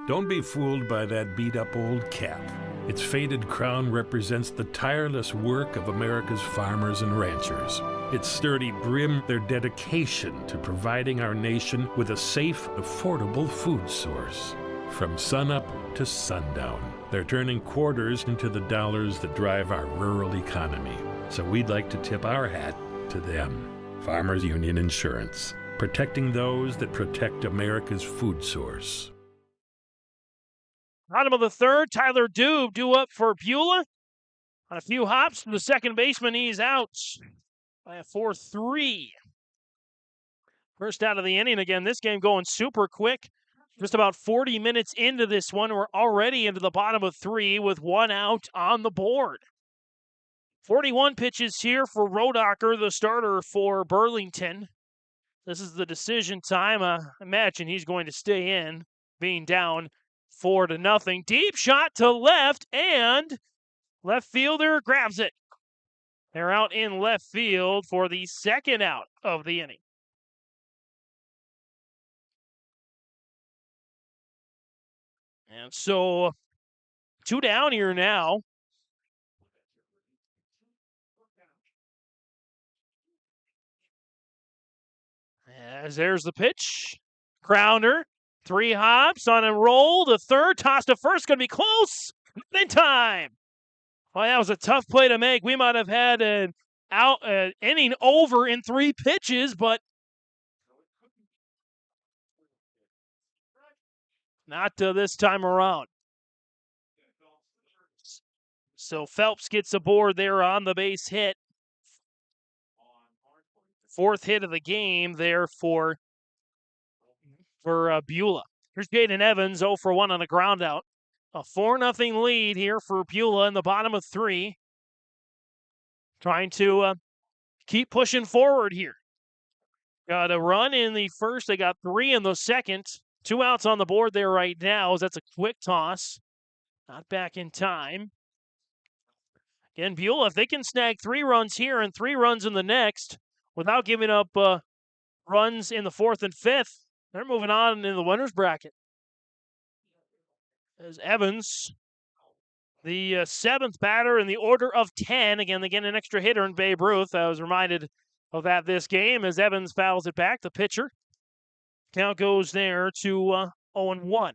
Don't be fooled by that beat-up old cap. Its faded crown represents the tireless work of America's farmers and ranchers. Its sturdy brim, their dedication to providing our nation with a safe, affordable food source. From sunup to sundown, they're turning quarters into the dollars that drive our rural economy. So we'd like to tip our hat to them. Farmers Union Insurance, protecting those that protect America's food source. Bottom of the third, Tyler Dube due up for Beulah. On a few hops to the second baseman, he's out by a 4-3. First out of the inning again. This game going super quick. Just about 40 minutes into this one. We're already into the bottom of 3 with 1 out on the board. 41 pitches here for Rodacher, the starter for Burlington. This is the decision time. I imagine he's going to stay in, being down 4-0. Deep shot to left, and left fielder grabs it. They're out in left field for the second out of the inning. And so 2 down here now. As there's the pitch. Grounder. 3 hops on a roll to third. Toss to first. Going to be close. In time. Well, that was a tough play to make. We might have had an inning over in 3 pitches, but not this time around. So Phelps gets aboard there on the base hit. 4th hit of the game there for Beulah. Here's Jaden Evans, 0 for 1 on a ground out. A 4-0 lead here for Beulah in the bottom of 3. Trying to keep pushing forward here. Got a run in the first. They got 3 in the second. 2 outs on the board there right now. That's a quick toss. Not back in time. Again, Beulah, if they can snag 3 runs here and 3 runs in the next without giving up runs in the 4th and 5th, they're moving on in the winner's bracket. As Evans, the 7th batter in the order of 10. Again, they get an extra hitter in Babe Ruth. I was reminded of that this game as Evans fouls it back. The pitcher. Count goes there to 0-1.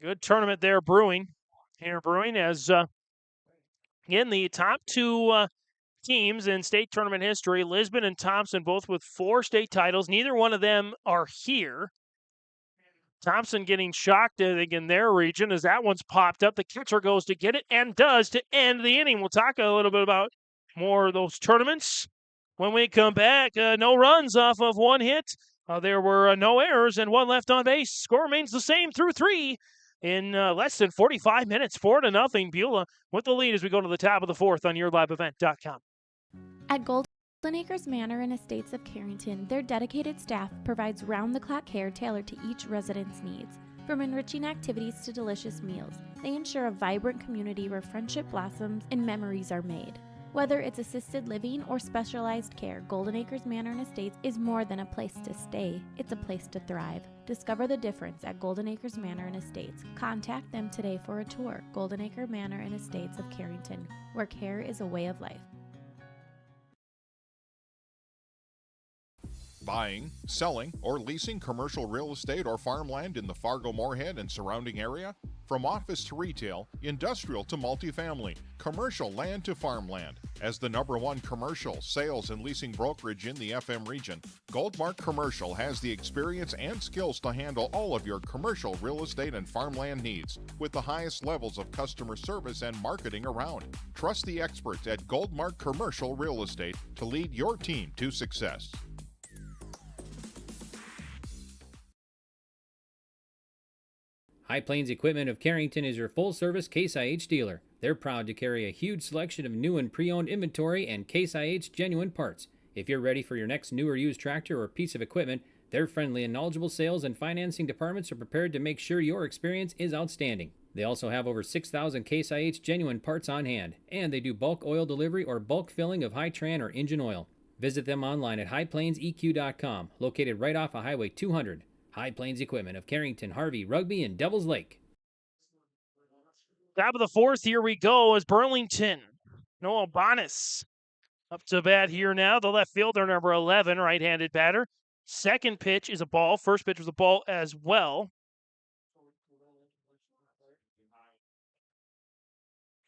Good tournament there brewing. Here brewing as, again, the top 2 teams in state tournament history, Lisbon and Thompson, both with 4 state titles. Neither one of them are here. Thompson getting shocked, I think, in their region as that one's popped up. The catcher goes to get it and does to end the inning. We'll talk a little bit about more of those tournaments when we come back. No runs off of 1 hit. There were no errors and 1 left on base. Score remains the same through 3 in less than 45 minutes. 4-0. Beulah with the lead as we go to the top of the 4th on YourLiveEvent.com. At Golden Acres Manor and Estates of Carrington, their dedicated staff provides round-the-clock care tailored to each resident's needs. From enriching activities to delicious meals, they ensure a vibrant community where friendship blossoms and memories are made. Whether it's assisted living or specialized care, Golden Acres Manor and Estates is more than a place to stay. It's a place to thrive. Discover the difference at Golden Acres Manor and Estates. Contact them today for a tour. Golden Acre Manor and Estates of Carrington, where care is a way of life. Buying, selling, or leasing commercial real estate or farmland in the Fargo-Moorhead and surrounding area? From office to retail, industrial to multifamily, commercial land to farmland. As the #1 commercial, sales, and leasing brokerage in the FM region, Goldmark Commercial has the experience and skills to handle all of your commercial real estate and farmland needs with the highest levels of customer service and marketing around. Trust the experts at Goldmark Commercial Real Estate to lead your team to success. High Plains Equipment of Carrington is your full-service Case IH dealer. They're proud to carry a huge selection of new and pre-owned inventory and Case IH genuine parts. If you're ready for your next new or used tractor or piece of equipment, their friendly and knowledgeable sales and financing departments are prepared to make sure your experience is outstanding. They also have over 6,000 Case IH genuine parts on hand, and they do bulk oil delivery or bulk filling of Hi-Tran or engine oil. Visit them online at highplainseq.com, located right off of Highway 200. High Plains Equipment of Carrington, Harvey, Rugby, and Devils Lake. Top of the fourth, here we go as Burlington. Noah Bonas up to bat here now. The left fielder, number 11, right-handed batter. Second pitch is a ball. First pitch was a ball as well.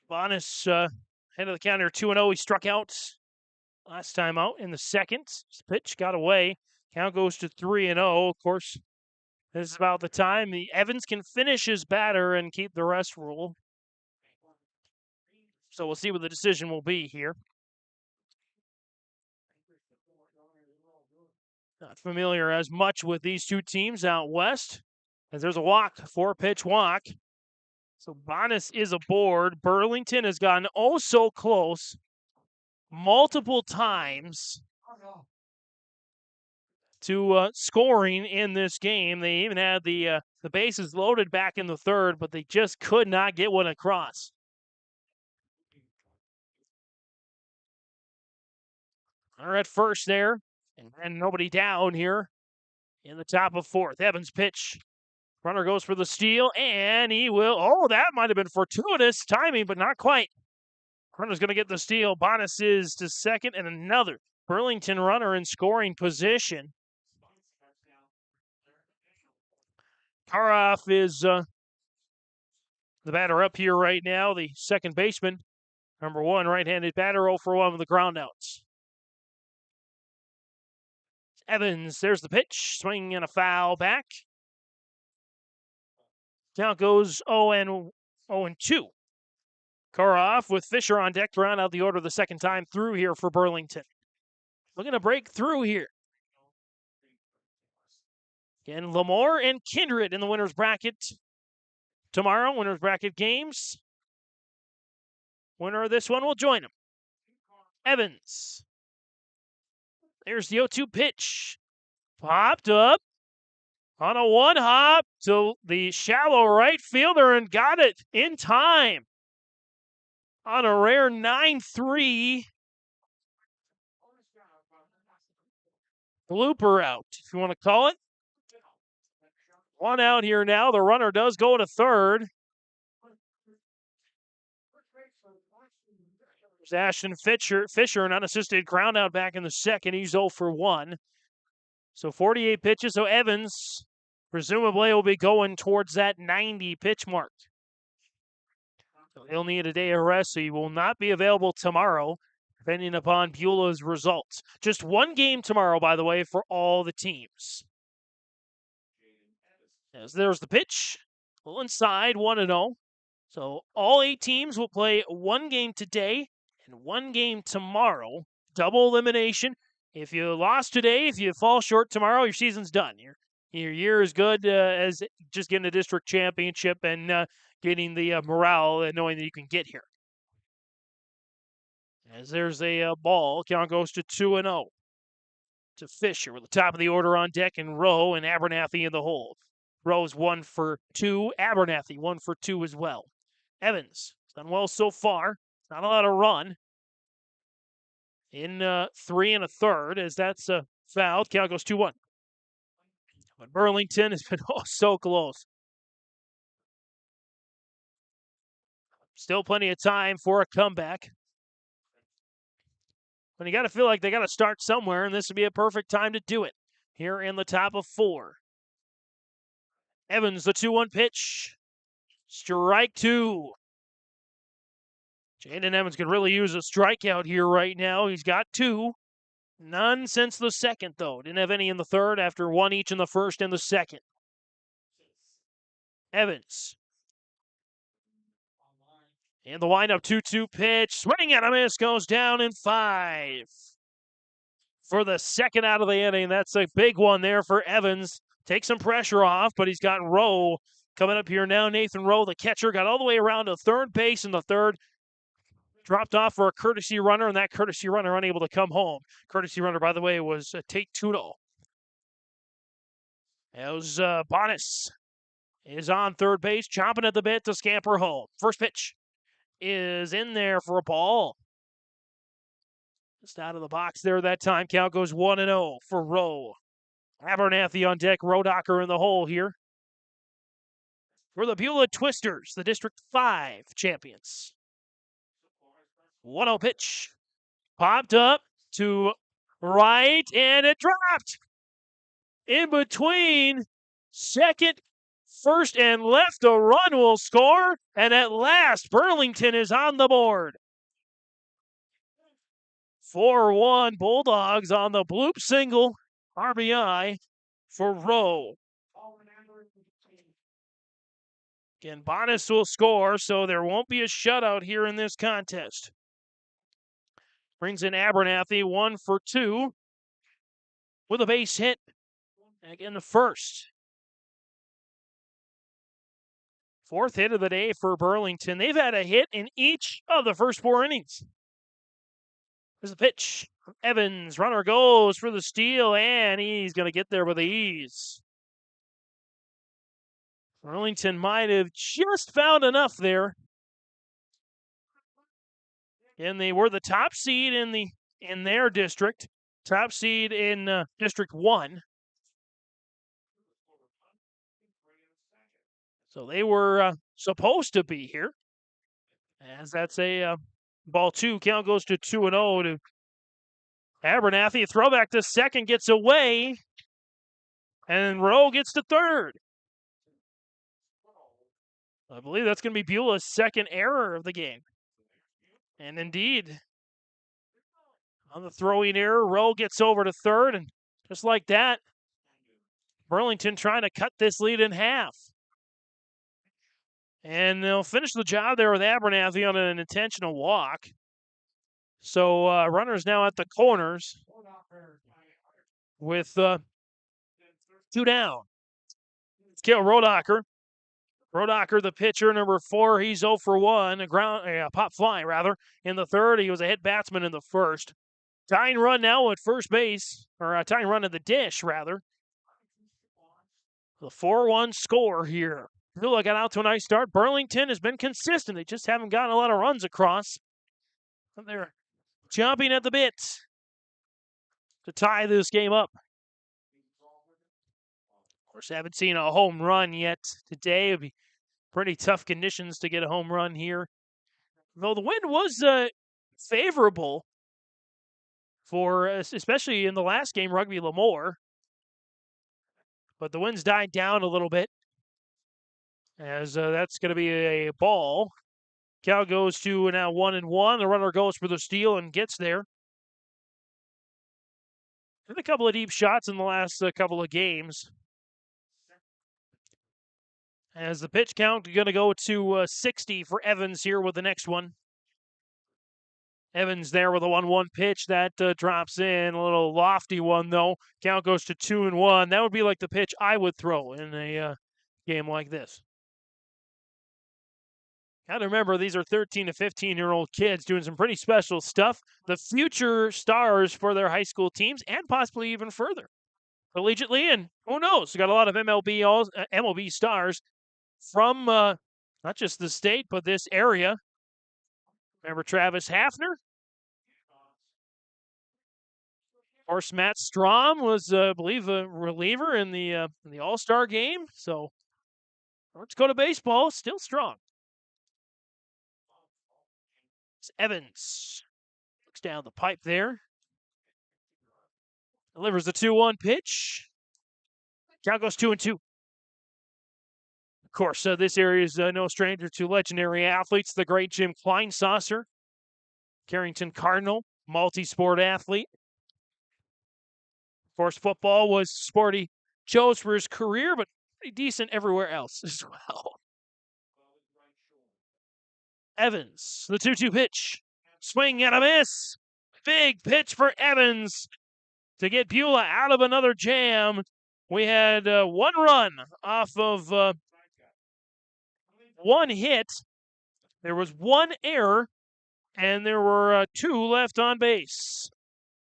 Bonas head of the counter 2-0. He struck out last time out in the second. His pitch got away. Count goes to 3-0. Of course, this is about the time the Evans can finish his batter and keep the rest rule. So we'll see what the decision will be here. Not familiar as much with these two teams out west, as there's a walk, 4-pitch walk. So Bonas is aboard. Burlington has gotten oh so close multiple times to scoring in this game. They even had the bases loaded back in the third, but they just could not get one across. They're at first there, and nobody down here in the top of fourth. Evans pitch. Runner goes for the steal, and he will. Oh, that might have been fortuitous timing, but not quite. Runner's going to get the steal. Bonas is to second, and another Burlington runner in scoring position. Karoff is the batter up here right now, the second baseman. Number 1, right-handed batter, 0 for 1 with the groundouts. Evans, there's the pitch. Swing and a foul back. Count goes 0-2. Karoff with Fisher on deck to round out the order the second time through here for Burlington. Looking to break through here. Again, Lamore and Kindred in the winner's bracket tomorrow. Winner's bracket games. Winner of this one will join them. Evans. There's the 0-2 pitch. Popped up on a one-hop to the shallow right fielder and got it in time. On a rare 9-3 blooper out, if you want to call it. One out here now. The runner does go to third. There's Ashton Fisher, an unassisted ground out back in the second. He's 0 for 1. So 48 pitches. So Evans presumably will be going towards that 90 pitch mark. So he'll need a day of rest, so he will not be available tomorrow, depending upon Beulah's results. Just one game tomorrow, by the way, for all the teams. As there's the pitch. A little inside, 1-0. So all 8 teams will play one game today and one game tomorrow. Double elimination. If you lost today, if you fall short tomorrow, your season's done. Your year is good as just getting a district championship and getting the morale and knowing that you can get here. As there's a ball, count goes to 2-0. To Fisher with the top of the order on deck, and Rowe and Abernathy in the hold. Rowe's 1 for 2. Abernathy 1 for 2 as well. Evans done well so far. Not a lot of run. in 3 1/3 as that's fouled. Count goes 2-1. But Burlington has been so close. Still plenty of time for a comeback. But you got to feel like they got to start somewhere, and this would be a perfect time to do it. Here in the top of 4. Evans, the 2-1 pitch. Strike 2. Jaden Evans could really use a strikeout here right now. He's got 2. None since the second, though. Didn't have any in the third after 1 each in the first and the second. Evans. And the windup 2-2 pitch. Swing and a miss, goes down in 5. For the second out of the inning. That's a big one there for Evans. Take some pressure off, but he's got Rowe coming up here now. Nathan Rowe, the catcher, got all the way around to third base in the third. Dropped off for a courtesy runner, and that courtesy runner unable to come home. Courtesy runner, by the way, was Tate Tudo. As Bonas is on third base, chomping at the bit to scamper home. First pitch is in there for a ball. Just out of the box there that time. Count goes 1-0 for Rowe. Abernathy on deck. Rodacher in the hole here. For the Beulah Twisters, the District 5 champions. 1-0 pitch. Popped up to right, and it dropped. In between second, first, and left, a run will score. And at last, Burlington is on the board. 4-1 Bulldogs on the bloop single. RBI for Rowe. Again, Bonas will score, so there won't be a shutout here in this contest. Brings in Abernathy, 1 for 2 with a base hit. Again, the first. 4th hit of the day for Burlington. They've had a hit in each of the first 4 innings. There's a pitch. Evans, runner goes for the steal, and he's going to get there with ease. Burlington might have just found enough there. And they were the top seed in their district, top seed in District 1. So they were supposed to be here. As that's a ball 2. Count goes to 2-0 to Abernathy. A throwback to second, gets away. And Rowe gets to third. I believe that's going to be Beulah's second error of the game. And indeed, on the throwing error, Rowe gets over to third. And just like that, Burlington trying to cut this lead in half. And they'll finish the job there with Abernathy on an intentional walk. So runners now at the corners with 2 down. It's Cale Rodacher. Rodacher, the pitcher, number 4. He's 0 for 1. A pop fly, rather. In the third, he was a hit batsman in the first. Tying run now at first base, or a tying run at the dish, rather. The 4-1 score here. Beulah got out to a nice start. Burlington has been consistent. They just haven't gotten a lot of runs across. They're chomping at the bit to tie this game up. Of course, haven't seen a home run yet today. It would be pretty tough conditions to get a home run here. Though the wind was favorable for, especially in the last game, Rugby Lemoore. But the wind's died down a little bit. As that's going to be a ball. Cal goes to now 1-1. The runner goes for the steal and gets there. Had a couple of deep shots in the last couple of games. As the pitch count going to go to 60 for Evans here with the next one. Evans there with a 1-1 pitch. That drops in. A little lofty one, though. Count goes to 2-1. That would be like the pitch I would throw in a game like this. Got to remember, these are 13 to 15-year-old kids doing some pretty special stuff. The future stars for their high school teams and possibly even further. Collegiately, and who knows? We got a lot of MLB stars from not just the state, but this area. Remember Travis Hafner? Of course, Matt Strom was, I believe, a reliever in the All-Star game. So North Dakota baseball still strong. It's Evans. Looks down the pipe there. Delivers the 2-1 pitch. Count goes 2-2. Of course, this area is no stranger to legendary athletes. The great Jim Kleinsasser, Carrington Cardinal, multi-sport athlete. Of course, football was Sporty Joe's for his career, but pretty decent everywhere else as well. Evans, the 2-2 pitch. Swing and a miss. Big pitch for Evans to get Beulah out of another jam. We had one run off of one hit. There was one error, and there were 2 left on base.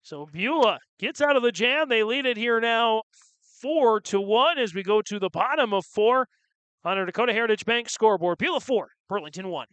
So Beulah gets out of the jam. They lead it here now 4-1 as we go to the bottom of 4 on our Dakota Heritage Bank scoreboard. Beulah 4, Burlington 1.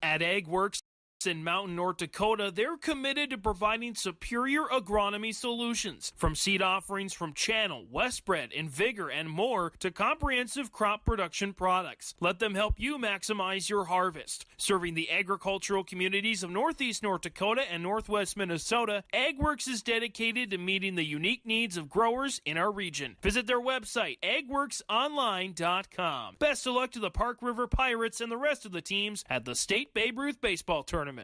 At AgWorks in Mountain, North Dakota, they're committed to providing superior agronomy solutions. From seed offerings from Channel, Westbred, and Vigor, and more, to comprehensive crop production products. Let them help you maximize your harvest. Serving the agricultural communities of Northeast North Dakota and Northwest Minnesota, AgWorks is dedicated to meeting the unique needs of growers in our region. Visit their website, agworksonline.com. Best of luck to the Park River Pirates and the rest of the teams at the State Babe Ruth Baseball Tournament. And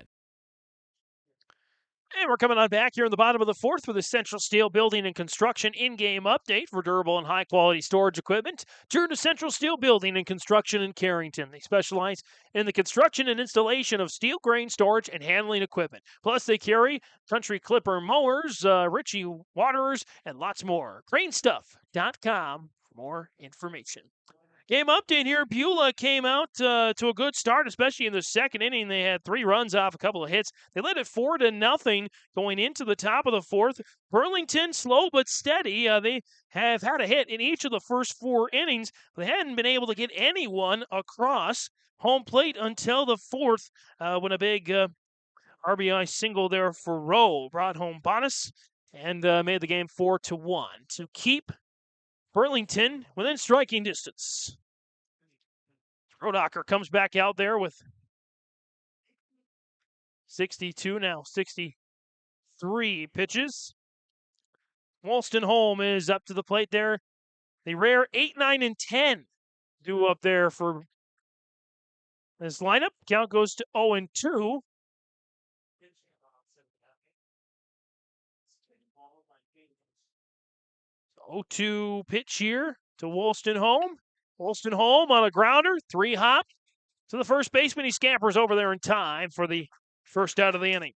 we're coming on back here in the bottom of the 4th with a Central Steel Building and Construction in-game update for durable and high-quality storage equipment. Turn to Central Steel Building and Construction in Carrington. They specialize in the construction and installation of steel grain storage and handling equipment. Plus, they carry Country Clipper mowers, Ritchie waterers, and lots more. Grainstuff.com for more information. Game update here. Beulah came out to a good start, especially in the second inning. They had 3 runs off a couple of hits. They led it 4-0 going into the top of the 4th. Burlington, slow but steady. They have had a hit in each of the first 4 innings. They hadn't been able to get anyone across home plate until the 4th when a big RBI single there for Rowe brought home bonus and made the game 4-1 to keep Burlington within striking distance. Rodacher comes back out there with 62, now 63 pitches. Wolstenholme is up to the plate there. The rare 8, 9, and 10 due up there for this lineup. Count goes to 0-2. 0-2 pitch here to Wolstenholme. Wolstenholme on a grounder, 3-hop to the first baseman. He scampers over there in time for the first out of the inning.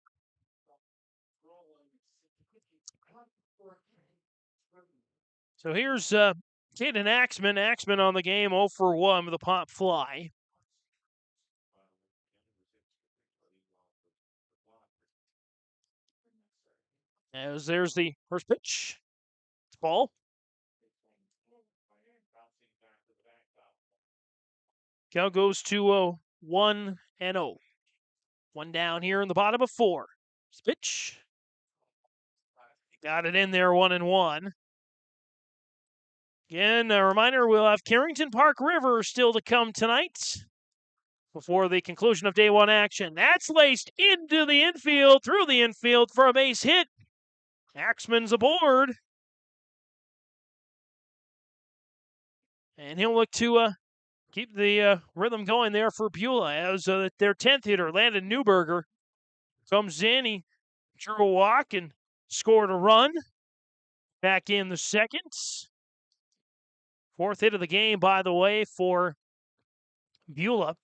So here's Caden Axman. Axman on the game, 0 for 1 with a pop fly. As there's the first pitch. It's ball. Count goes to 1-0. 1 down here in the bottom of 4. Pitch. Got it in there, 1-1. Again, a reminder, we'll have Carrington Park River still to come tonight before the conclusion of day 1 action. That's laced into the infield, through the infield for a base hit. Axman's aboard. And he'll look to keep the rhythm going there for Beulah as their 10th hitter, Landon Newberger, comes in. He drew a walk and scored a run. Back in the second. 4th hit of the game, by the way, for Beulah.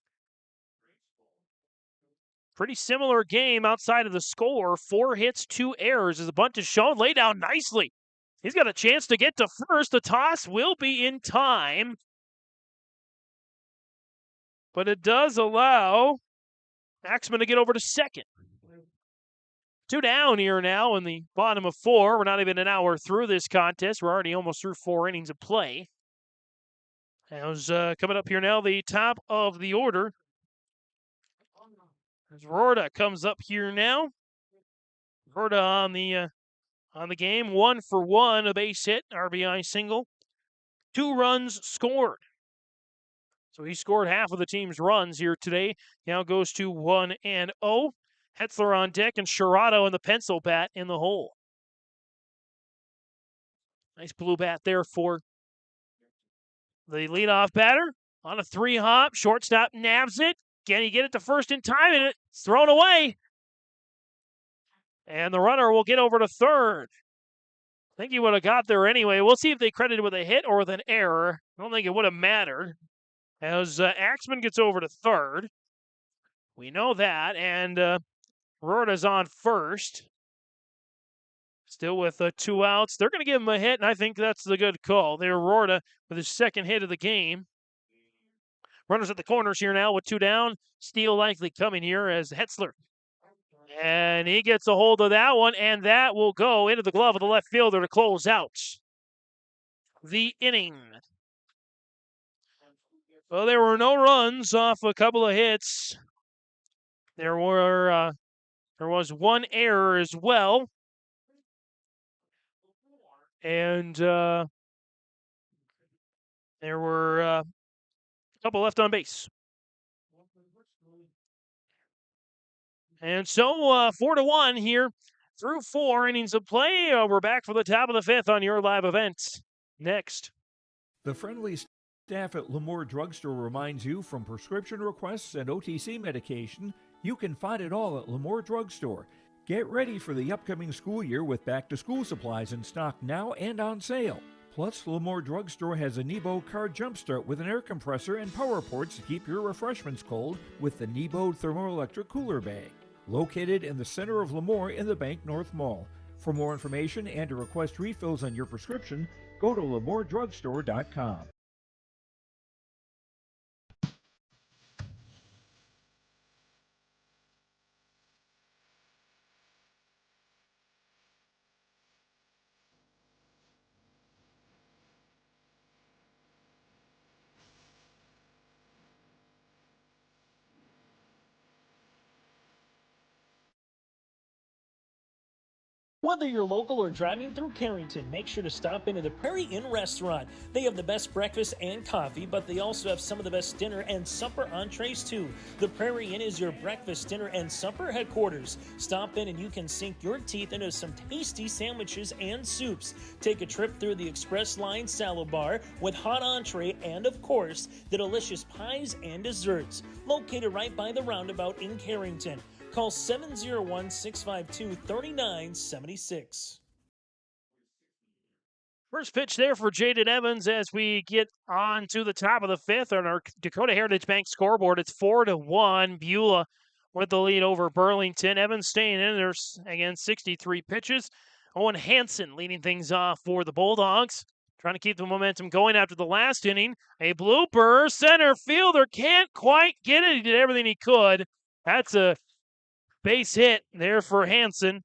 Pretty similar game outside of the score. 4 hits, 2 errors as the bunt is shown. Lay down nicely. He's got a chance to get to first. The toss will be in time. But it does allow Axman to get over to second. 2 down here now in the bottom of 4. We're not even an hour through this contest. We're already almost through 4 innings of play. As coming up here now, the top of the order. As Rorda comes up here now. Rorda on the on the game. 1 for 1, a base hit, RBI single. 2 runs scored. So he scored half of the team's runs here today. Now goes to 1-0. Hetzler on deck and Sherrado in the pencil bat in the hole. Nice blue bat there for the leadoff batter. On a 3-hop, shortstop nabs it. Can he get it to first in time? And it's thrown away. And the runner will get over to third. I think he would have got there anyway. We'll see if they credit it with a hit or with an error. I don't think it would have mattered. As Axman gets over to third. We know that. And Rorta's on first. Still with 2 outs. They're going to give him a hit, and I think that's the good call. There, Rorta with his second hit of the game. Runners at the corners here now with 2 down. Steele likely coming here as Hetzler. And he gets a hold of that one, and that will go into the glove of the left fielder to close out the inning. Well, there were no runs off a couple of hits. There was 1 error as well. And there were a couple left on base. And so 4-1 here through 4 innings of play. We're back for the top of the 5th on your live event. Next. The friendly staff at Lemoore Drugstore reminds you from prescription requests and OTC medication, you can find it all at Lemoore Drugstore. Get ready for the upcoming school year with back-to-school supplies in stock now and on sale. Plus, Lemoore Drugstore has a Nebo Car Jumpstart with an air compressor and power ports to keep your refreshments cold with the Nebo Thermoelectric Cooler Bag. Located in the center of Lemoore in the Bank North Mall. For more information and to request refills on your prescription, go to LemooreDrugstore.com. Whether you're local or driving through Carrington, make sure to stop into the Prairie Inn restaurant. They have the best breakfast and coffee, but they also have some of the best dinner and supper entrees too. The Prairie Inn is your breakfast, dinner, and supper headquarters. Stop in and you can sink your teeth into some tasty sandwiches and soups. Take a trip through the Express Line salad bar with hot entree and, of course, the delicious pies and desserts. Located right by the roundabout in Carrington. Call 701-652-3976. First pitch there for Jaden Evans as we get on to the top of the 5th on our Dakota Heritage Bank scoreboard. It's 4-1. Beulah with the lead over Burlington. Evans staying in there again, 63 pitches. Owen Hansen leading things off for the Bulldogs. Trying to keep the momentum going after the last inning. A blooper. Center fielder can't quite get it. He did everything he could. That's a base hit there for Hansen.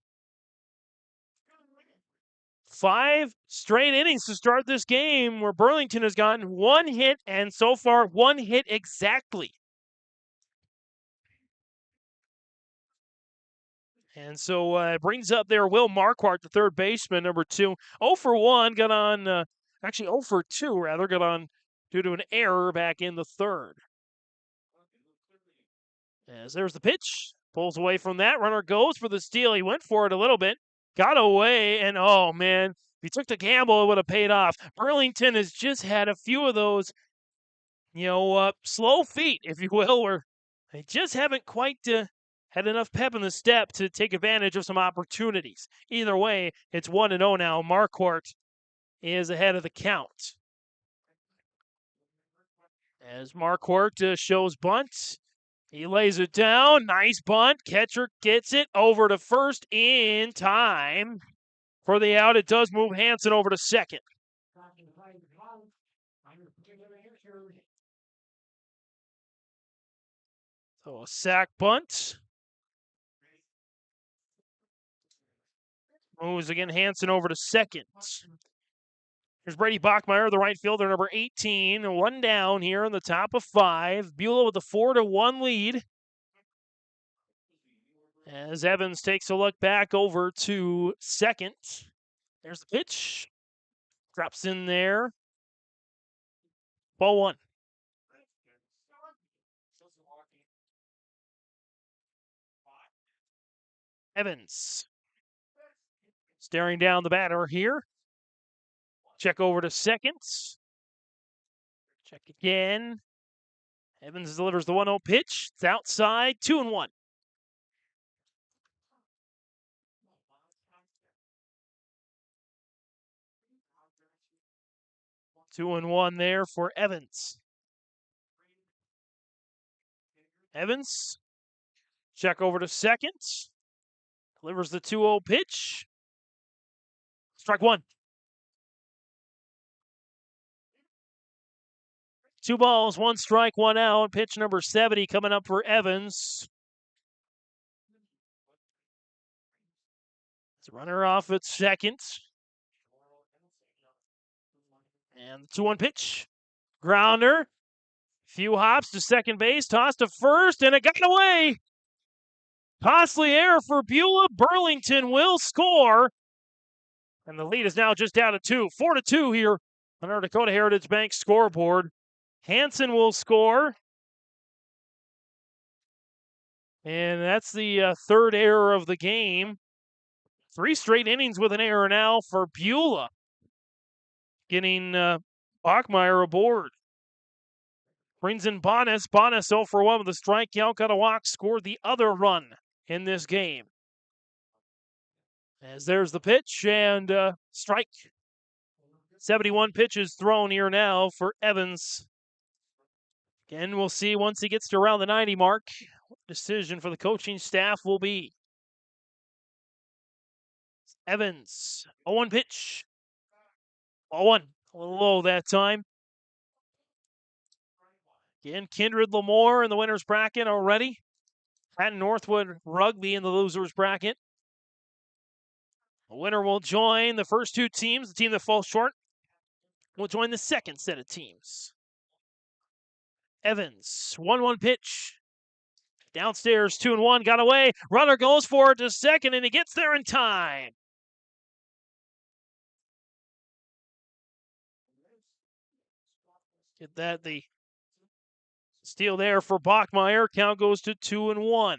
5 straight innings to start this game where Burlington has gotten 1 hit and so far 1 hit exactly. And so it brings up there Will Marquardt, the third baseman, number 2. 0 for 1, got on, actually 0 for 2 rather, got on due to an error back in the third. As there's the pitch. Pulls away from that. Runner goes for the steal. He went for it a little bit. Got away. And, oh, man, if he took the gamble, it would have paid off. Burlington has just had a few of those, slow feet, if you will, where they just haven't quite had enough pep in the step to take advantage of some opportunities. Either way, it's 1-0 now. Marquardt is ahead of the count. As Marquardt shows bunt. He lays it down. Nice bunt. Catcher gets it over to first in time. For the out, it does move Hansen over to second. So a sack bunt. Moves again Hansen over to second. Here's Brady Bachmeyer, the right fielder, number 18. 1 down here in the top of 5. Beulah with a 4-1 lead. As Evans takes a look back over to second. There's the pitch. Drops in there. Ball 1. Evans. Staring down the batter here. Check over to second. Check again. Evans delivers the 1-0 pitch. It's outside. 2-1. 2-1 there for Evans. Evans. Check over to second. Delivers the 2-0 pitch. Strike 1. 2 balls, 1 strike, 1 out. Pitch number 70 coming up for Evans. It's a runner off at second. And the 2-1 pitch. Grounder. Few hops to second base. Toss to first, and it got away. Costly error for Beulah. Burlington will score. And the lead is now just down to 2. 4-2 here on our Dakota Heritage Bank scoreboard. Hansen will score. And that's the third error of the game. 3 straight innings with an error now for Beulah. Getting Bachmeyer aboard. Brings in Bonas. Bonas 0 for 1 with a strikeout. Got a walk. Scored the other run in this game. As there's the pitch and strike. 71 pitches thrown here now for Evans. Again, we'll see once he gets to around the 90 mark what decision for the coaching staff will be. Evans, 0-1 pitch. Ball 1, a little low that time. Again, Kindred Lamore in the winner's bracket already. Patton Northwood Rugby in the loser's bracket. The winner will join the first 2 teams. The team that falls short will join the second set of teams. Evans, 1-1 pitch. Downstairs, 2-1, got away. Runner goes for it to second, and he gets there in time. Get that, the steal there for Bachmeyer. Count goes to 2-1.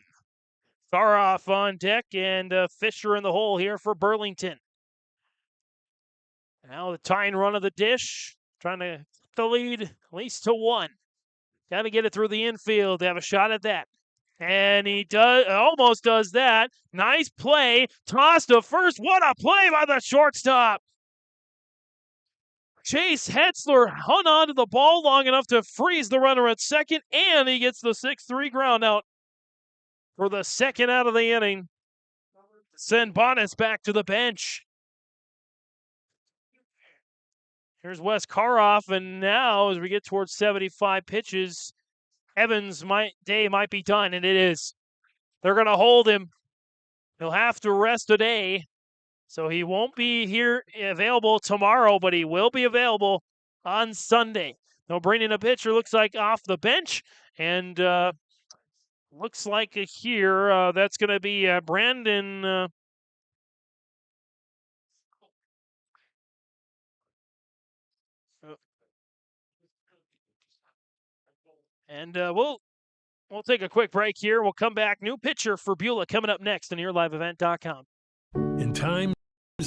Tharoff on deck, and Fisher in the hole here for Burlington. Now the tying run of the dish, trying to get the lead at least to 1. Got to get it through the infield to have a shot at that. And he almost does that. Nice play. Toss to first. What a play by the shortstop. Chase Hetzler hung on to the ball long enough to freeze the runner at second, and he gets the 6-3 ground out for the second out of the inning. Send Bonas back to the bench. Here's Wes Karoff, and now as we get towards 75 pitches, Evans' day might be done, and it is. They're going to hold him. He'll have to rest a day, so he won't be here available tomorrow, but he will be available on Sunday. They'll bring in a pitcher, looks like off the bench, and looks like here that's going to be Brandon. And we'll take a quick break here. We'll come back. New pitcher for Beulah coming up next on earliveevent.com. In times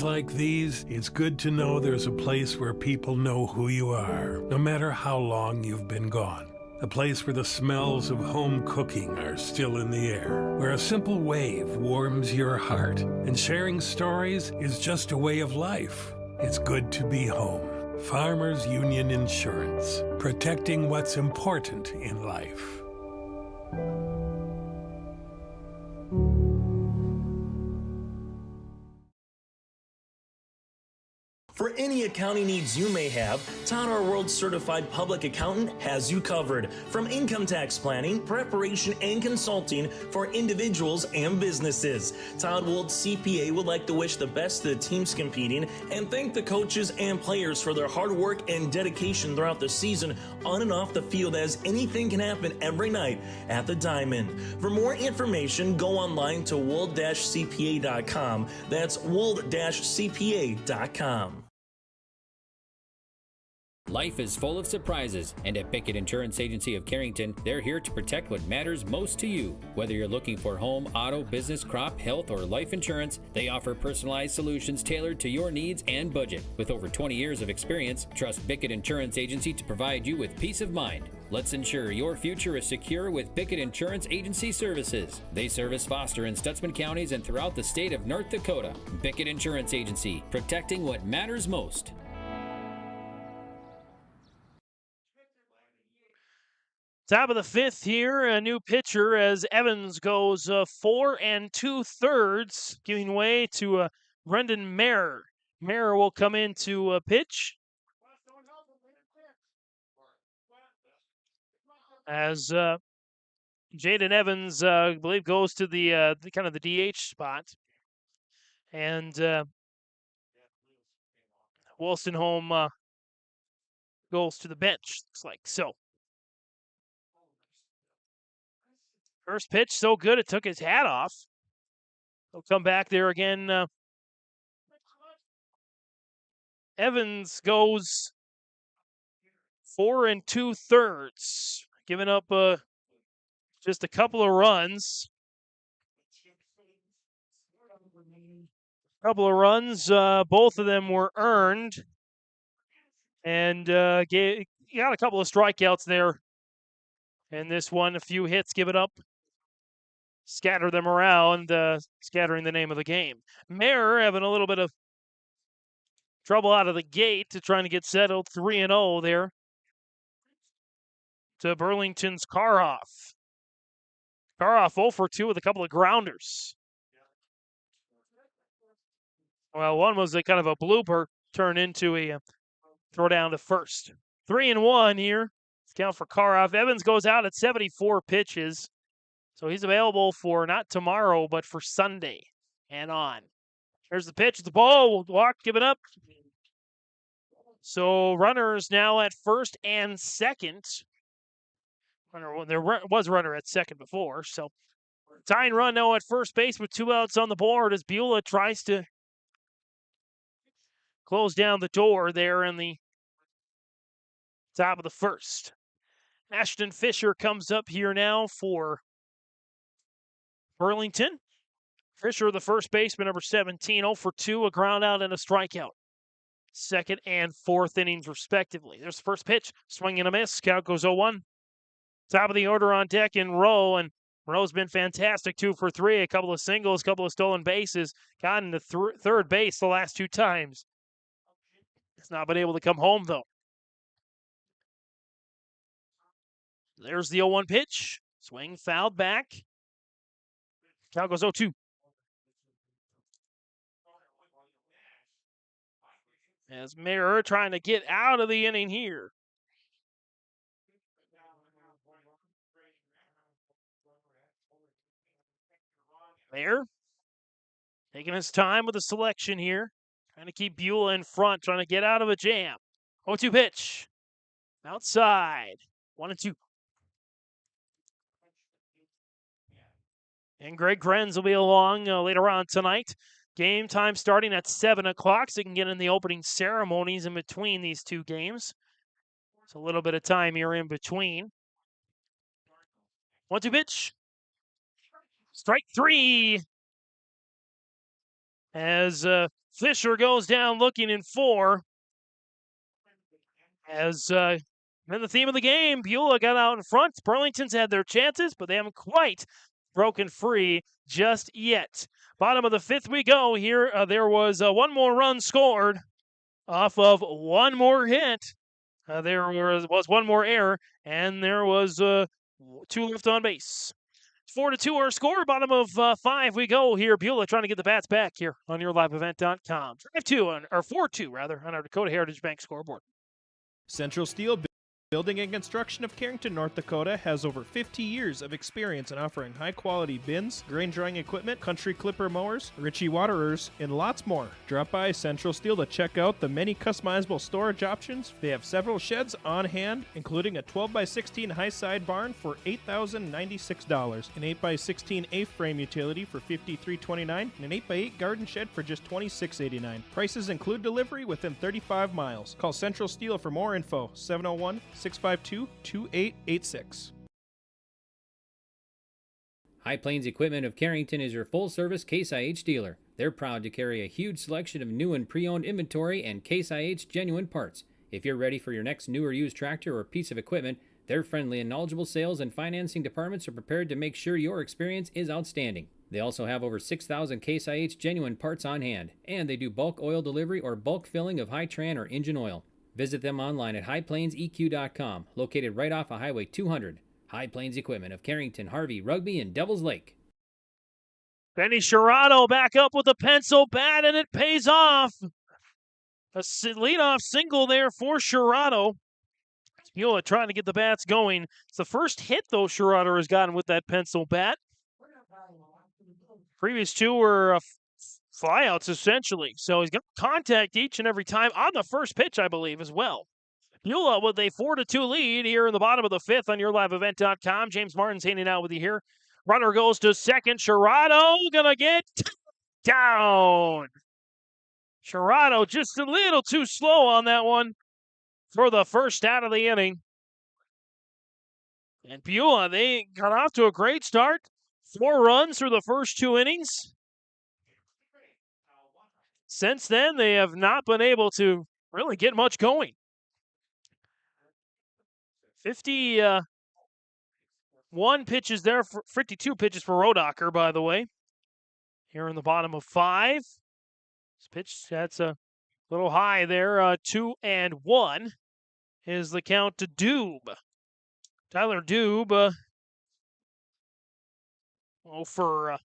like these, it's good to know there's a place where people know who you are, no matter how long you've been gone. A place where the smells of home cooking are still in the air, where a simple wave warms your heart, and sharing stories is just a way of life. It's good to be home. Farmers Union Insurance, protecting what's important in life. For any accounting needs you may have, Todd Our World Certified Public Accountant has you covered. From income tax planning, preparation, and consulting for individuals and businesses. Todd Wold CPA would like to wish the best to the teams competing and thank the coaches and players for their hard work and dedication throughout the season on and off the field, as anything can happen every night at the Diamond. For more information, go online to wold-cpa.com. That's wold-cpa.com. Life is full of surprises, and at Pickett Insurance Agency of Carrington, they're here to protect what matters most to you. Whether you're looking for home, auto, business, crop, health, or life insurance, they offer personalized solutions tailored to your needs and budget. With over 20 years of experience, trust Pickett Insurance Agency to provide you with peace of mind. Let's ensure your future is secure with Pickett Insurance Agency services. They service Foster and Stutzman counties and throughout the state of North Dakota. Pickett Insurance Agency, protecting what matters most. Top of the fifth here, a new pitcher as Evans goes 4 2/3, giving way to Brendan Mayer. Mayer will come in to pitch as Jaden Evans, I believe, goes to the kind of the DH spot, and Wolstenholme goes to the bench. Looks like so. First pitch, so good it took his hat off. He'll come back there again. Evans goes 4 2/3, giving up just a couple of runs. Both of them were earned, and got a couple of strikeouts there. And this one, a few hits, give it up. Scatter them around, scattering the name of the game. Mayer having a little bit of trouble out of the gate to trying to get settled. 3-0 there to Burlington's Karoff. Karoff 0 for 2 with a couple of grounders. Well, one was a kind of a blooper turned into a throw down to first. 3-1 here. Let's count for Karoff. Evans goes out at 74 pitches. So he's available for not tomorrow, but for Sunday and on. There's the pitch. The ball. Walk. Give it up. So runners now at first and second. There was a runner at second before. So tying run now at first base with 2 outs on the board as Beulah tries to close down the door there in the top of the first. Ashton Fisher comes up here now for Burlington. Fisher, the first baseman, number 17, 0 for 2, a ground out and a strikeout. Second and fourth innings, respectively. There's the first pitch, swing and a miss. Count goes 0-1. Top of the order on deck in Rowe, and Rowe's been fantastic, 2 for 3, a couple of singles, a couple of stolen bases. Gotten to third base the last 2 times. He's not been able to come home, though. There's the 0-1 pitch. Swing fouled back. Count goes 0-2. As Mayer trying to get out of the inning here. Mayer taking his time with the selection here. Trying to keep Beulah in front, trying to get out of a jam. 0-2 pitch. Outside. 1-2. And Greg Krenz will be along later on tonight. Game time starting at 7 o'clock, so you can get in the opening ceremonies in between these 2 games. It's a little bit of time here in between. 1-2 pitch. Strike 3. As Fisher goes down looking in 4. As been the theme of the game, Beulah got out in front. Burlington's had their chances, but they haven't quite broken free just yet. Bottom of the 5th we go here. There was 1 more run scored off of 1 more hit. There was 1 more error, and there was 2 left on base. 4-2 our score. Bottom of 5 we go here. Beulah trying to get the bats back here on yourliveevent.com. 4-2 rather, on our Dakota Heritage Bank scoreboard. Central Steel Building and Construction of Carrington, North Dakota has over 50 years of experience in offering high-quality bins, grain drying equipment, country clipper mowers, Ritchie waterers, and lots more. Drop by Central Steel to check out the many customizable storage options. They have several sheds on hand, including a 12x16 high-side barn for $8,096, an 8x16 A-frame utility for $53.29, and an 8x8 garden shed for just $26.89. Prices include delivery within 35 miles. Call Central Steel for more info, 701-652-2886. High Plains Equipment of Carrington is your full-service Case IH dealer. They're proud to carry a huge selection of new and pre-owned inventory and Case IH genuine parts. If you're ready for your next new or used tractor or piece of equipment, their friendly and knowledgeable sales and financing departments are prepared to make sure your experience is outstanding. They also have over 6,000 Case IH genuine parts on hand, and they do bulk oil delivery or bulk filling of Hi-Tran or engine oil. Visit them online at highplainseq.com, located right off of Highway 200. High Plains Equipment of Carrington, Harvey, Rugby, and Devils Lake. Benny Sherrano back up with a pencil bat, and it pays off. A leadoff single there for Sherrano. Beulah trying to get the bats going. It's the first hit, though, Sherrano has gotten with that pencil bat. Previous two were flyouts, essentially. So he's got contact each and every time on the first pitch, I believe, as well. Beulah with a 4-2 lead here in the bottom of the fifth on yourliveevent.com. James Martin's hanging out with you here. Runner goes to second. Sherrano gonna get down. Sherrano just a little too slow on that one for the first out of the inning. And Beulah, they got off to a great start. 4 runs through the first 2 innings. Since then, they have not been able to really get much going. 51 pitches there, 52 pitches for Rodacher, by the way. Here in the bottom of 5. This pitch, that's a little high there. 2-1 is the count to Doob. Tyler Doob, for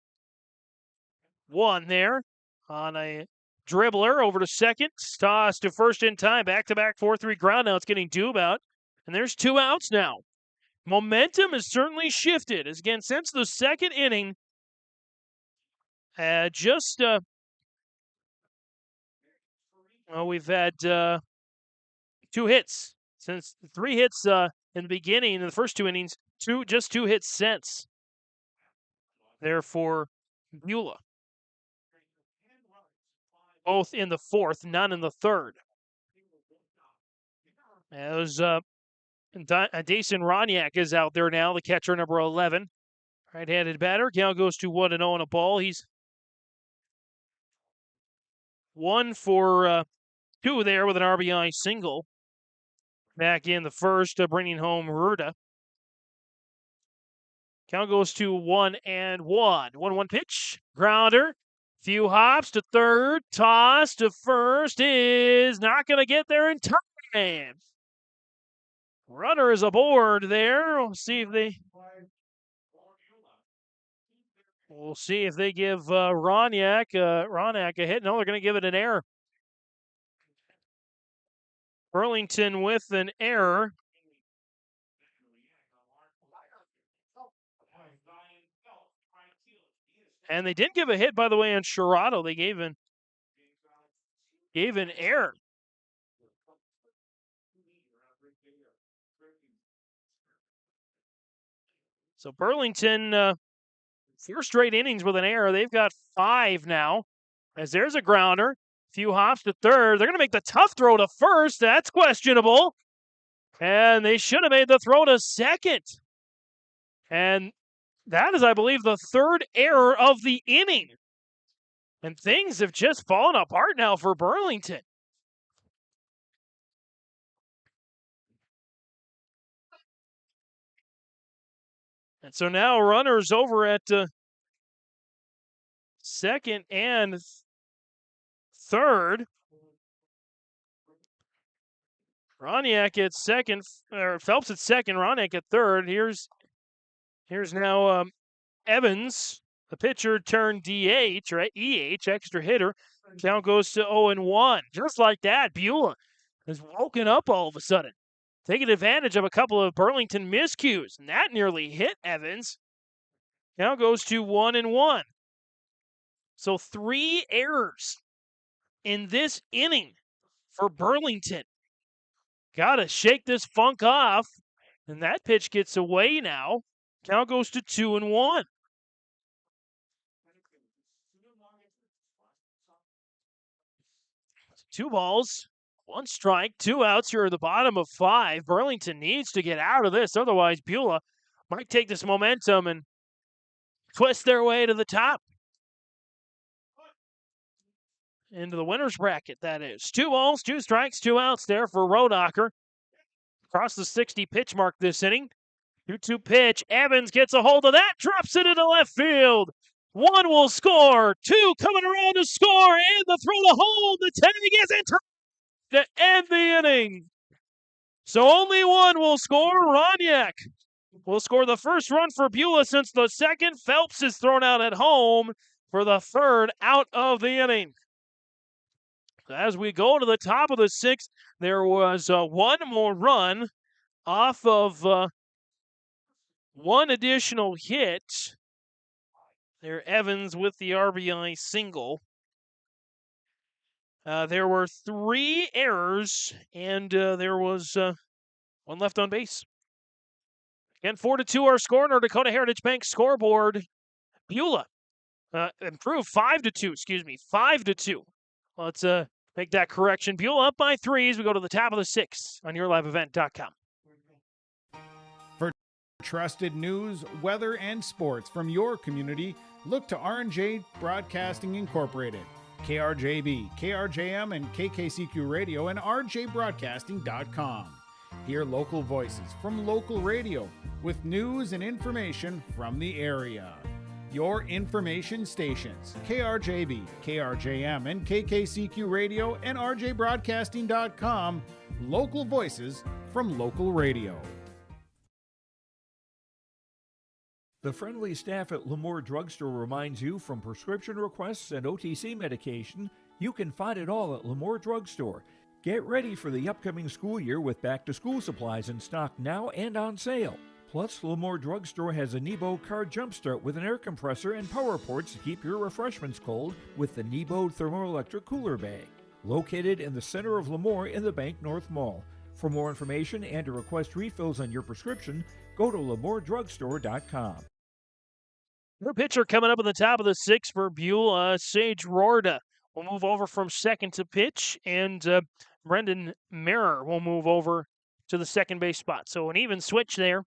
1 there on a dribbler over to second. Toss to first in time. Back-to-back 4-3 ground. Now it's getting Doob out. And there's 2 outs now. Momentum has certainly shifted. As again, since the second inning, we've had 2 hits. Since 3 hits in the beginning, in the first 2 innings, just 2 hits since. Therefore, Beulah. Both in the 4th, none in the 3rd. As Dason Roniak is out there now, the catcher, number 11. Right-handed batter. Count goes to 1-0 on a ball. He's 1 for 2 there with an RBI single. Back in the first, bringing home Ruda. Count goes to 1-1. 1-1 pitch. Grounder. Few hops to third. Toss to first is not going to get there in time. Runner is aboard there. We'll see if they give Roniak a hit. No, they're going to give it an error. Burlington with an error. And they didn't give a hit, by the way, on Sherrano. They gave an error. So Burlington, 4 straight innings with an error. They've got 5 now. As there's a grounder. Few hops to third. They're going to make the tough throw to first. That's questionable. And they should have made the throw to second. And that is, I believe, the 3rd error of the inning. And things have just fallen apart now for Burlington. And so now runners over at second and third. Roniak at second, or Phelps at second, Roniak at third. Here's now Evans, the pitcher, turned DH, right? EH, extra hitter. Count goes to 0-1. Just like that, Beulah has woken up all of a sudden, taking advantage of a couple of Burlington miscues, and that nearly hit Evans. Now goes to 1-1. So 3 errors in this inning for Burlington. Got to shake this funk off, and that pitch gets away now. Count goes to 2-1. 2 balls, 1 strike, 2 outs here at the bottom of 5. Burlington needs to get out of this. Otherwise, Beulah might take this momentum and twist their way to the top. Into the winner's bracket, that is. 2 balls, 2 strikes, 2 outs there for Rodacher. Across the 60 pitch mark this inning. 2-2 pitch. Evans gets a hold of that, drops it into left field. 1 will score. 2 coming around to score, and the throw to home. The tag is in to end the inning. So only 1 will score. Roniak will score the first run for Beulah since the second. Phelps is thrown out at home for the 3rd out of the inning. As we go to the top of the 6th, there was 1 more run off of 1 additional hit. There, Evans with the RBI single. There were 3 errors, and there was 1 left on base. Again, 4-2 our score on our Dakota Heritage Bank scoreboard. Beulah improved 5-2, 5-2. Let's make that correction. Beulah up by 3 as we go to the top of the 6th on yourliveevent.com. For trusted news, weather, and sports from your community, look to R&J Broadcasting Incorporated, KRJB, KRJM, and KKCQ Radio, and rjbroadcasting.com. Hear local voices from local radio with news and information from the area. Your information stations, KRJB, KRJM, and KKCQ Radio, and rjbroadcasting.com. Local voices from local radio. The friendly staff at Lemoore Drugstore reminds you, from prescription requests and OTC medication, you can find it all at Lemoore Drugstore. Get ready for the upcoming school year with back-to-school supplies in stock now and on sale. Plus, Lemoore Drugstore has a Nebo car jumpstart with an air compressor and power ports to keep your refreshments cold with the Nebo thermoelectric cooler bag. Located in the center of Lemoore in the Bank North Mall. For more information and to request refills on your prescription, go to LemooreDrugstore.com. Your pitcher coming up in the top of the 6th for Beulah, Sage Rorda will move over from second to pitch, and Brendan Merrer will move over to the second base spot. So an even switch there.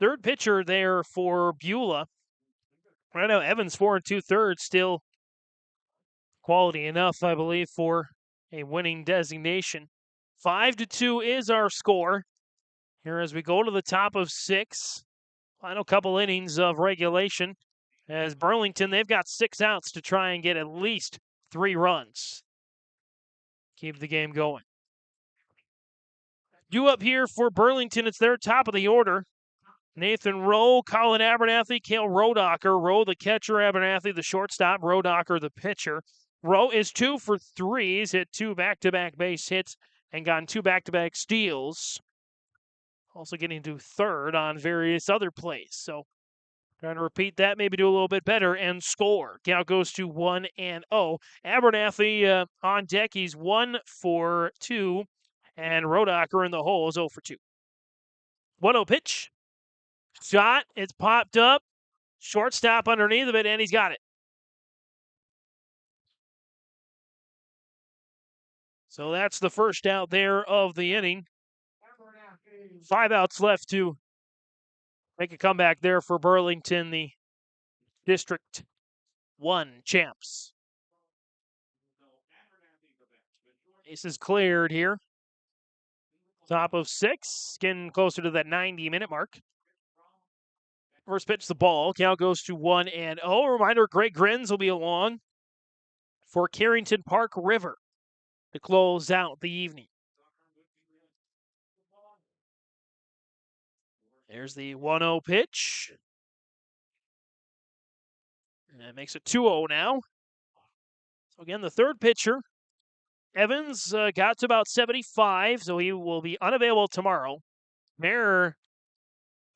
3rd pitcher there for Beulah. Right now, Evans 4 2/3, still quality enough, I believe, for a winning designation. 5-2 is our score. Here as we go to the top of 6. Final couple innings of regulation. As Burlington, they've got 6 outs to try and get at least 3 runs. Keep the game going. Due up here for Burlington, it's their top of the order. Nathan Rowe, Colin Abernathy, Cale Rodacher. Rowe, the catcher, Abernathy, the shortstop, Rodacher, the pitcher. Rowe is 2 for 3. He's hit 2 back-to-back base hits and gotten 2 back-to-back steals. Also getting to 3rd on various other plays. So trying to repeat that, maybe do a little bit better and score. Count goes to 1-0. Abernathy on deck. He's 1 for 2. And Rodacher in the hole is 0 for 2. 1-0 pitch. Shot. It's popped up. Shortstop underneath of it, and he's got it. So that's the first out there of the inning. 5 outs left to make a comeback there for Burlington, the District 1 champs. Base is cleared here. Top of 6, getting closer to that 90-minute mark. First pitch, the ball. Count goes to 1-0. Reminder, Greg Grins will be along for Carrington Park River to close out the evening. There's the 1-0 pitch. And it makes it 2-0 now. So again, the third pitcher, Evans, got to about 75, so he will be unavailable tomorrow. Mayer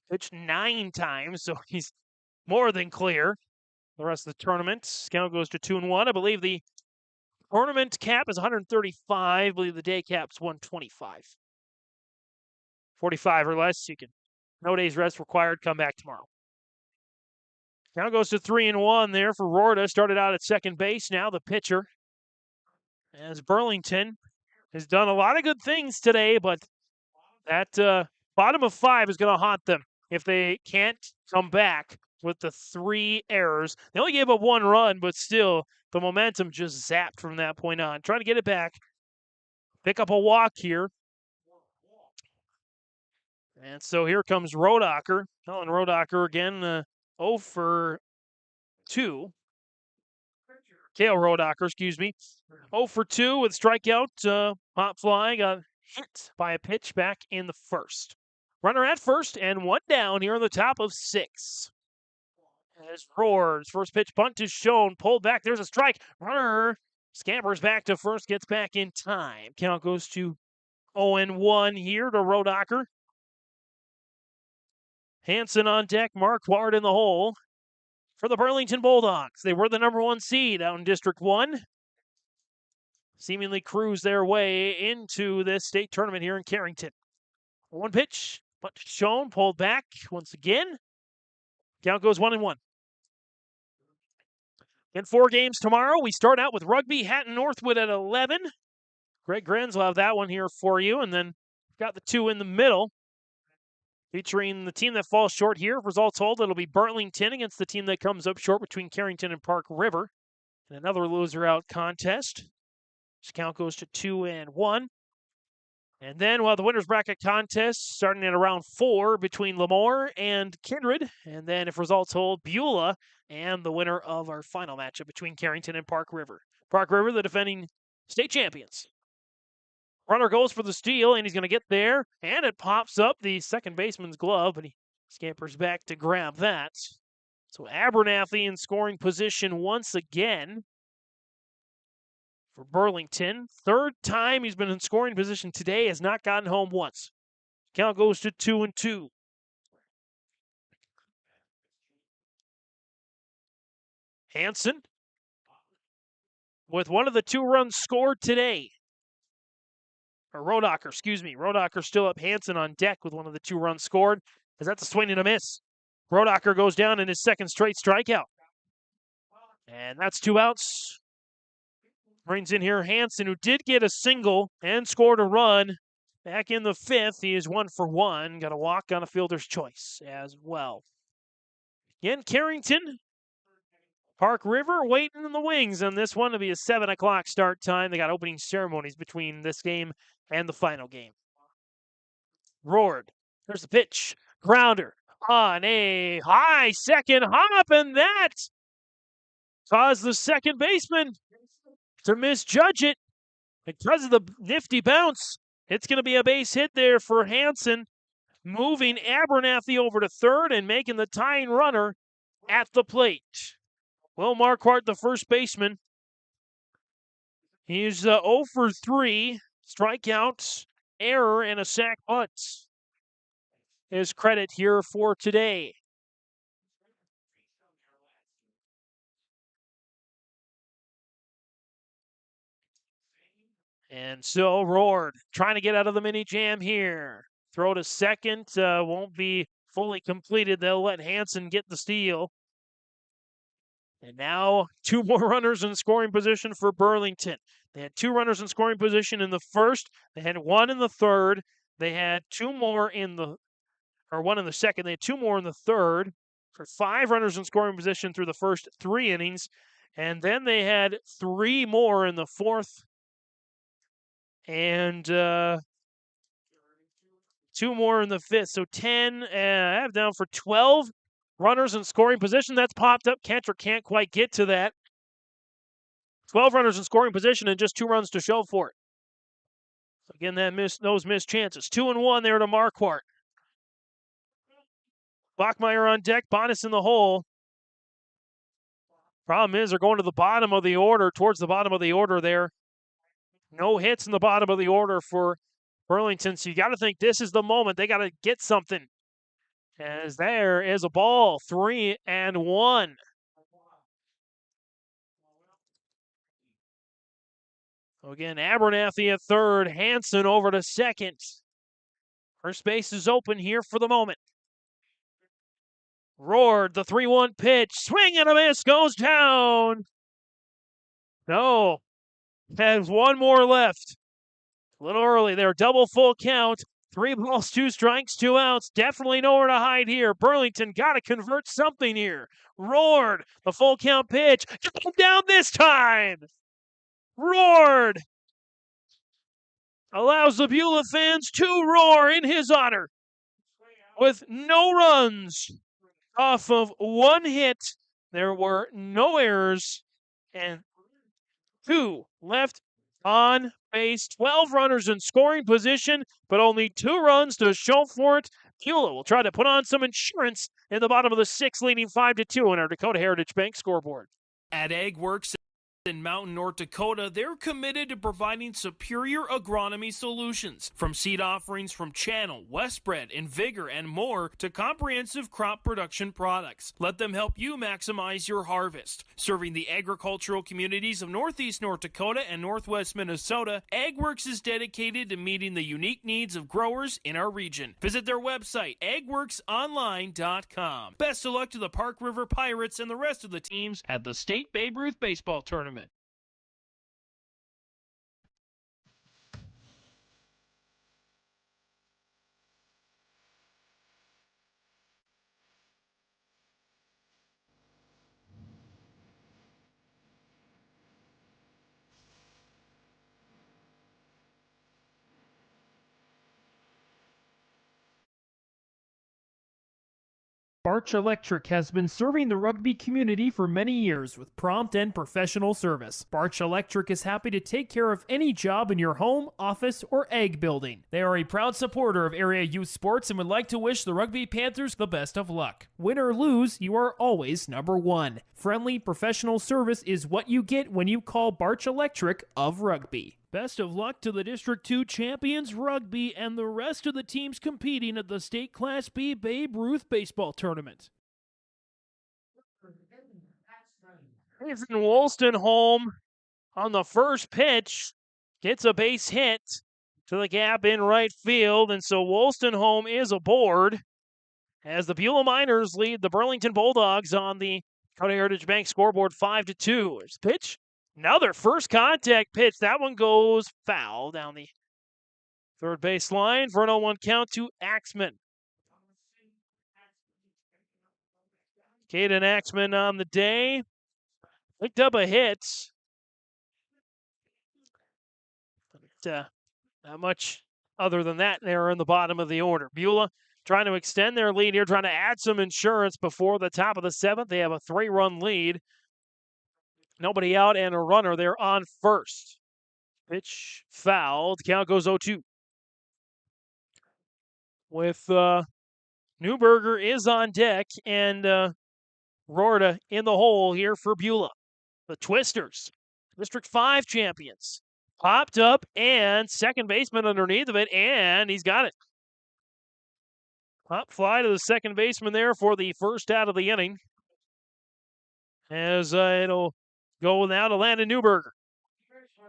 pitched 9 times, so he's more than clear. The rest of the tournament, count goes to 2-1. I believe the tournament cap is 135. I believe the day cap's 125. 45 or less, you can. No days rest required. Come back tomorrow. Count goes to 3-1 there for Rorda. Started out at second base. Now the pitcher, as Burlington has done a lot of good things today, but that bottom of 5 is going to haunt them if they can't come back with the 3 errors. They only gave up 1 run, but still, the momentum just zapped from that point on. Trying to get it back. Pick up a walk here. And so here comes Rodacher. Helen Rodacher again, 0 for 2. Kale Rodacher, excuse me. 0 for 2 with strikeout. Pop fly got hit by a pitch back in the first. Runner at first and 1 down here on the top of 6. As Roars, first pitch bunt is shown, pulled back. There's a strike. Runner scampers back to first, gets back in time. Count goes to 0-1 here to Rodacher. Hansen on deck, Marquardt in the hole for the Burlington Bulldogs. They were the number 1 seed out in District 1. Seemingly cruise their way into this state tournament here in Carrington. 1 pitch, but shown, pulled back once again. Count goes 1-1. In 4 games tomorrow, we start out with Rugby, Hatton Northwood at 11. Greg Grenz will have that one here for you. And then got the 2 in the middle, featuring the team that falls short here. If results hold, it'll be Burlington against the team that comes up short between Carrington and Park River. And another loser-out contest. This count goes to 2-1. And then we'll have the winner's bracket contest starting at around 4 between Lemoore and Kindred. And then if results hold, Beulah and the winner of our final matchup between Carrington and Park River. Park River, the defending state champions. Runner goes for the steal, and he's going to get there. And it pops up the second baseman's glove, but he scampers back to grab that. So Abernathy in scoring position once again for Burlington. 3rd time he's been in scoring position today, has not gotten home once. Count goes to 2-2. Hansen with one of the 2 runs scored today. Or Rodacher, excuse me. Rodacher still up. Hansen on deck with one of the 2 runs scored. As that's a swing and a miss. Rodacher goes down in his 2nd straight strikeout. And that's 2 outs. Brings in here Hansen, who did get a single and scored a run back in the 5th. He is 1 for 1. Got a walk on a fielder's choice as well. Again, Carrington, Park River waiting in the wings on this one. It'll be a 7 o'clock start time. They got opening ceremonies between this game and the final game. Roared. There's the pitch. Grounder on a high second hop, and that caused the second baseman to misjudge it. Because of the nifty bounce, it's going to be a base hit there for Hansen, moving Abernathy over to 3rd and making the tying runner at the plate. Will Marquardt, the first baseman, he's 0 for 3, strikeouts, error, and a sac bunt. His credit here for today. And so Roared trying to get out of the mini jam here. Throw to second, won't be fully completed. They'll let Hansen get the steal. And now 2 more runners in scoring position for Burlington. They had 2 runners in scoring position in the first. They had 1 in the third. They had 2 more one in the second. They had 2 more in the third. For 5 runners in scoring position through the first 3 innings. And then they had 3 more in the fourth. And 2 more in the fifth. So 10, I have down for 12 runners in scoring position. That's popped up. Catcher can't quite get to that. 12 runners in scoring position and just 2 runs to show for it. So again, those missed chances. 2-1 there to Marquardt. Bachmeyer on deck. Bonus in the hole. Problem is, they're going to the bottom of the order, towards the bottom of the order there. No hits in the bottom of the order for Burlington, so you got to think this is the moment. They got to get something. As there is a ball, 3-1. So again, Abernathy at third, Hanson over to second. First base is open here for the moment. Roared the 3-1 pitch. Swing and a miss, goes down. No, has one more left. A little early there, double full count. 3 balls, 2 strikes, 2 outs. Definitely nowhere to hide here. Burlington got to convert something here. Roared the full count pitch. Got down this time. Roared allows the Beulah fans to roar in his honor with no runs off of 1 hit. There were no errors and 2 left on base. 12 runners in scoring position, but only 2 runs to show for it. Beulah will try to put on some insurance in the bottom of the 6th, leading 5-2 on our Dakota Heritage Bank scoreboard. At AgWorks in Mountain, North Dakota, they're committed to providing superior agronomy solutions. From seed offerings from Channel, Westbred, and Vigor, and more, to comprehensive crop production products. Let them help you maximize your harvest. Serving the agricultural communities of Northeast North Dakota and Northwest Minnesota, AgWorks is dedicated to meeting the unique needs of growers in our region. Visit their website, agworksonline.com. Best of luck to the Park River Pirates and the rest of the teams at the State Babe Ruth Baseball Tournament. Barch Electric has been serving the rugby community for many years with prompt and professional service. Barch Electric is happy to take care of any job in your home, office, or ag building. They are a proud supporter of area youth sports and would like to wish the Rugby Panthers the best of luck. Win or lose, you are always number 1. Friendly, professional service is what you get when you call Barch Electric of Rugby. Best of luck to the District 2 champions rugby and the rest of the teams competing at the State Class B Babe Ruth Baseball Tournament. Nathan Wolstenholme on the first pitch gets a base hit to the gap in right field, and so Wolstenholme is aboard as the Beulah Miners lead the Burlington Bulldogs on the Dakota Heritage Bank scoreboard 5-2. There's the pitch. Another first contact pitch. That one goes foul down the third base line for an 0-1 count to Axman. Caden Axman on the day. Picked up a hit. But not much other than that there in the bottom of the order. Beulah trying to extend their lead here, trying to add some insurance before the top of the 7th. They have a 3-run lead. Nobody out and a runner there on first. Pitch fouled. Count goes 0-2. With Newberger is on deck and Rorda in the hole here for Beulah. The Twisters, District 5 champions. Popped up and second baseman underneath of it, and he's got it. Pop fly to the second baseman there for the first out of the inning. As it'll go now to Landon Newberger.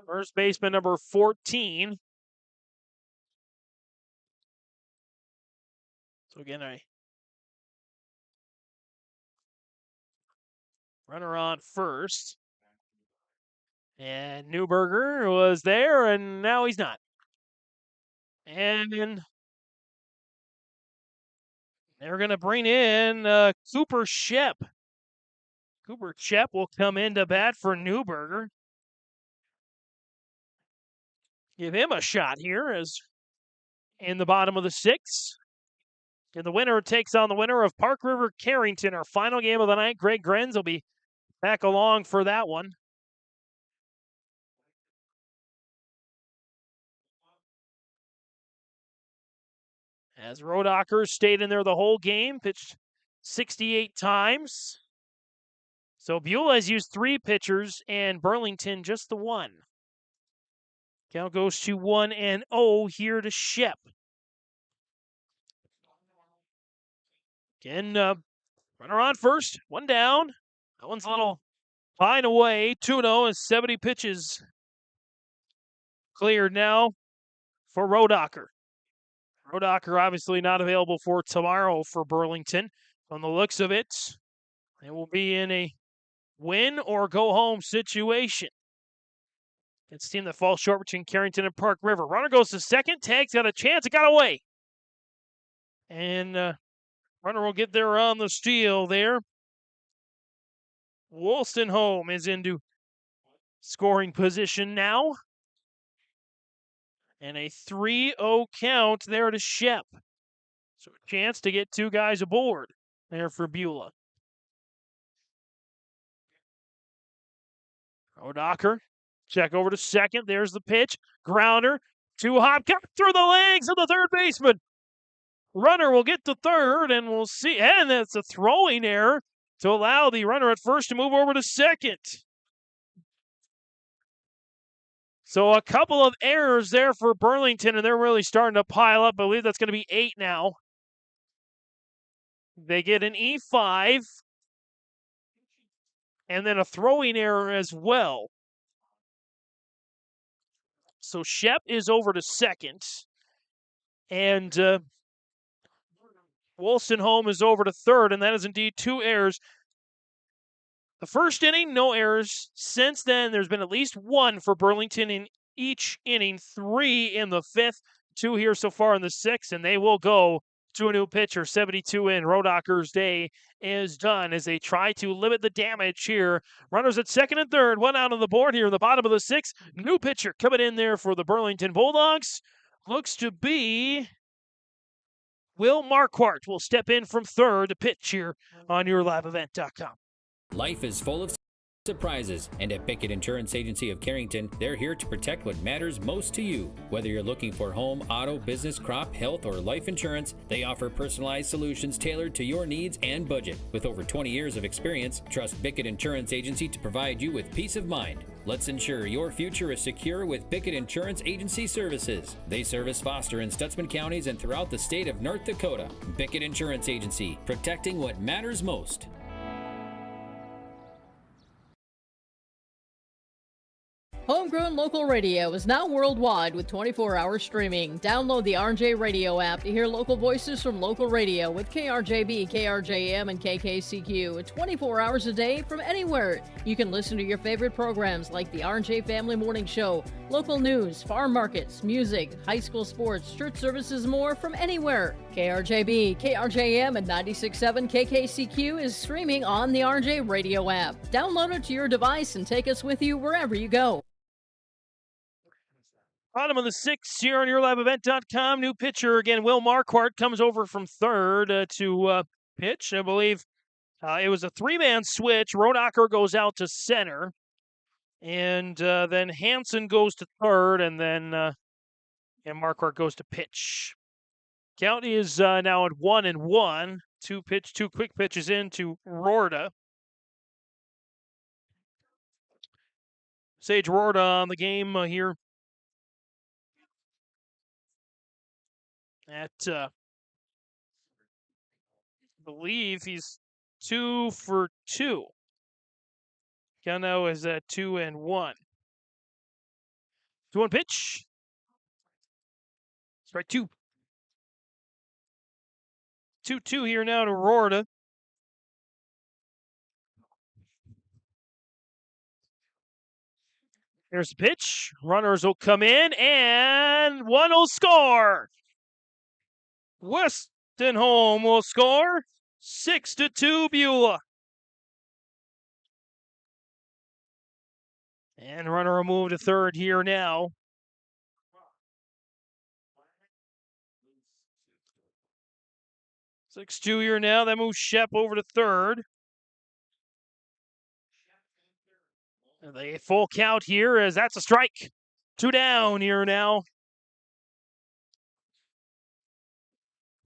First baseman number 14. So again, a runner on first. And Newberger was there, and now he's not. And they're going to bring in Cooper Shep. Cooper Shep will come in to bat for Newberger. Give him a shot here as in the bottom of the 6th. And the winner takes on the winner of Park River Carrington, our final game of the night. Greg Grenz will be back along for that one. As Rodacher stayed in there the whole game, pitched 68 times. So Beulah has used 3 pitchers and Burlington just the 1. Count goes to 1-0 here to Shep. Again, runner on first, 1 down. That one's a little high and away. 2-0 as 70 pitches cleared now for Rodacher. Rodacher obviously not available for tomorrow for Burlington. On the looks of it, they will be in a win or go home situation. It's a team that falls short between Carrington and Park River. Runner goes to second. Tag's got a chance. It got away. And runner will get there on the steal there. Wolstenholme is into scoring position now. And a 3-0 count there to Shep. So a chance to get 2 guys aboard there for Beulah. Rodacher, check over to second. There's the pitch. Grounder, 2-hop, cut through the legs of the third baseman. Runner will get to third, and we'll see. And it's a throwing error to allow the runner at first to move over to second. So a couple of errors there for Burlington, and they're really starting to pile up. I believe that's going to be 8 now. They get an E5, and then a throwing error as well. So Shep is over to second, and Wolstenholme is over to third, and that is indeed 2 errors. The first inning, no errors. Since then, there's been at least 1 for Burlington in each inning, 3 in the 5th, 2 here so far in the 6th, and they will go to a new pitcher, 72 in. Rodacher's day is done as they try to limit the damage here. Runners at second and third, 1 out on the board here in the bottom of the 6th. New pitcher coming in there for the Burlington Bulldogs. Looks to be Will Marquardt will step in from third to pitch here on YourLiveEvent.com. Life is full of surprises, and at Pickett Insurance Agency of Carrington, they're here to protect what matters most to you. Whether you're looking for home, auto, business, crop, health, or life insurance, they offer personalized solutions tailored to your needs and budget. With over 20 years of experience, trust Pickett Insurance Agency to provide you with peace of mind. Let's ensure your future is secure with Pickett Insurance Agency services. They service Foster and Stutzman counties and throughout the state of North Dakota. Pickett Insurance Agency, protecting what matters most. Homegrown Local Radio is now worldwide with 24-hour streaming. Download the RJ Radio app to hear local voices from local radio with KRJB, KRJM, and KKCQ 24 hours a day from anywhere. You can listen to your favorite programs like the RJ Family Morning Show, local news, farm markets, music, high school sports, church services, more from anywhere. KRJB, KRJM, and 96.7 KKCQ is streaming on the RJ Radio app. Download it to your device and take us with you wherever you go. Bottom of the 6th here on YourLiveEvent.com. New pitcher again, Will Marquardt comes over from third to pitch. I believe it was a 3-man switch. Rodacher goes out to center, and then Hansen goes to third, and then and Marquardt goes to pitch. Count is now at 1-1. Two quick pitches into Rorda. Sage Rorda on the game here. At, I believe he's 2 for 2. Gano is at 2-1. 2-1 pitch. Strike 2. 2-2 here now to Rorda. There's the pitch. Runners will come in, and one will score. Wolstenholme will score. 6-2 Beulah. And runner will move to third here now. Six-2 here now. That moves Shep over to third. And the full count here as that's a strike. 2 down here now.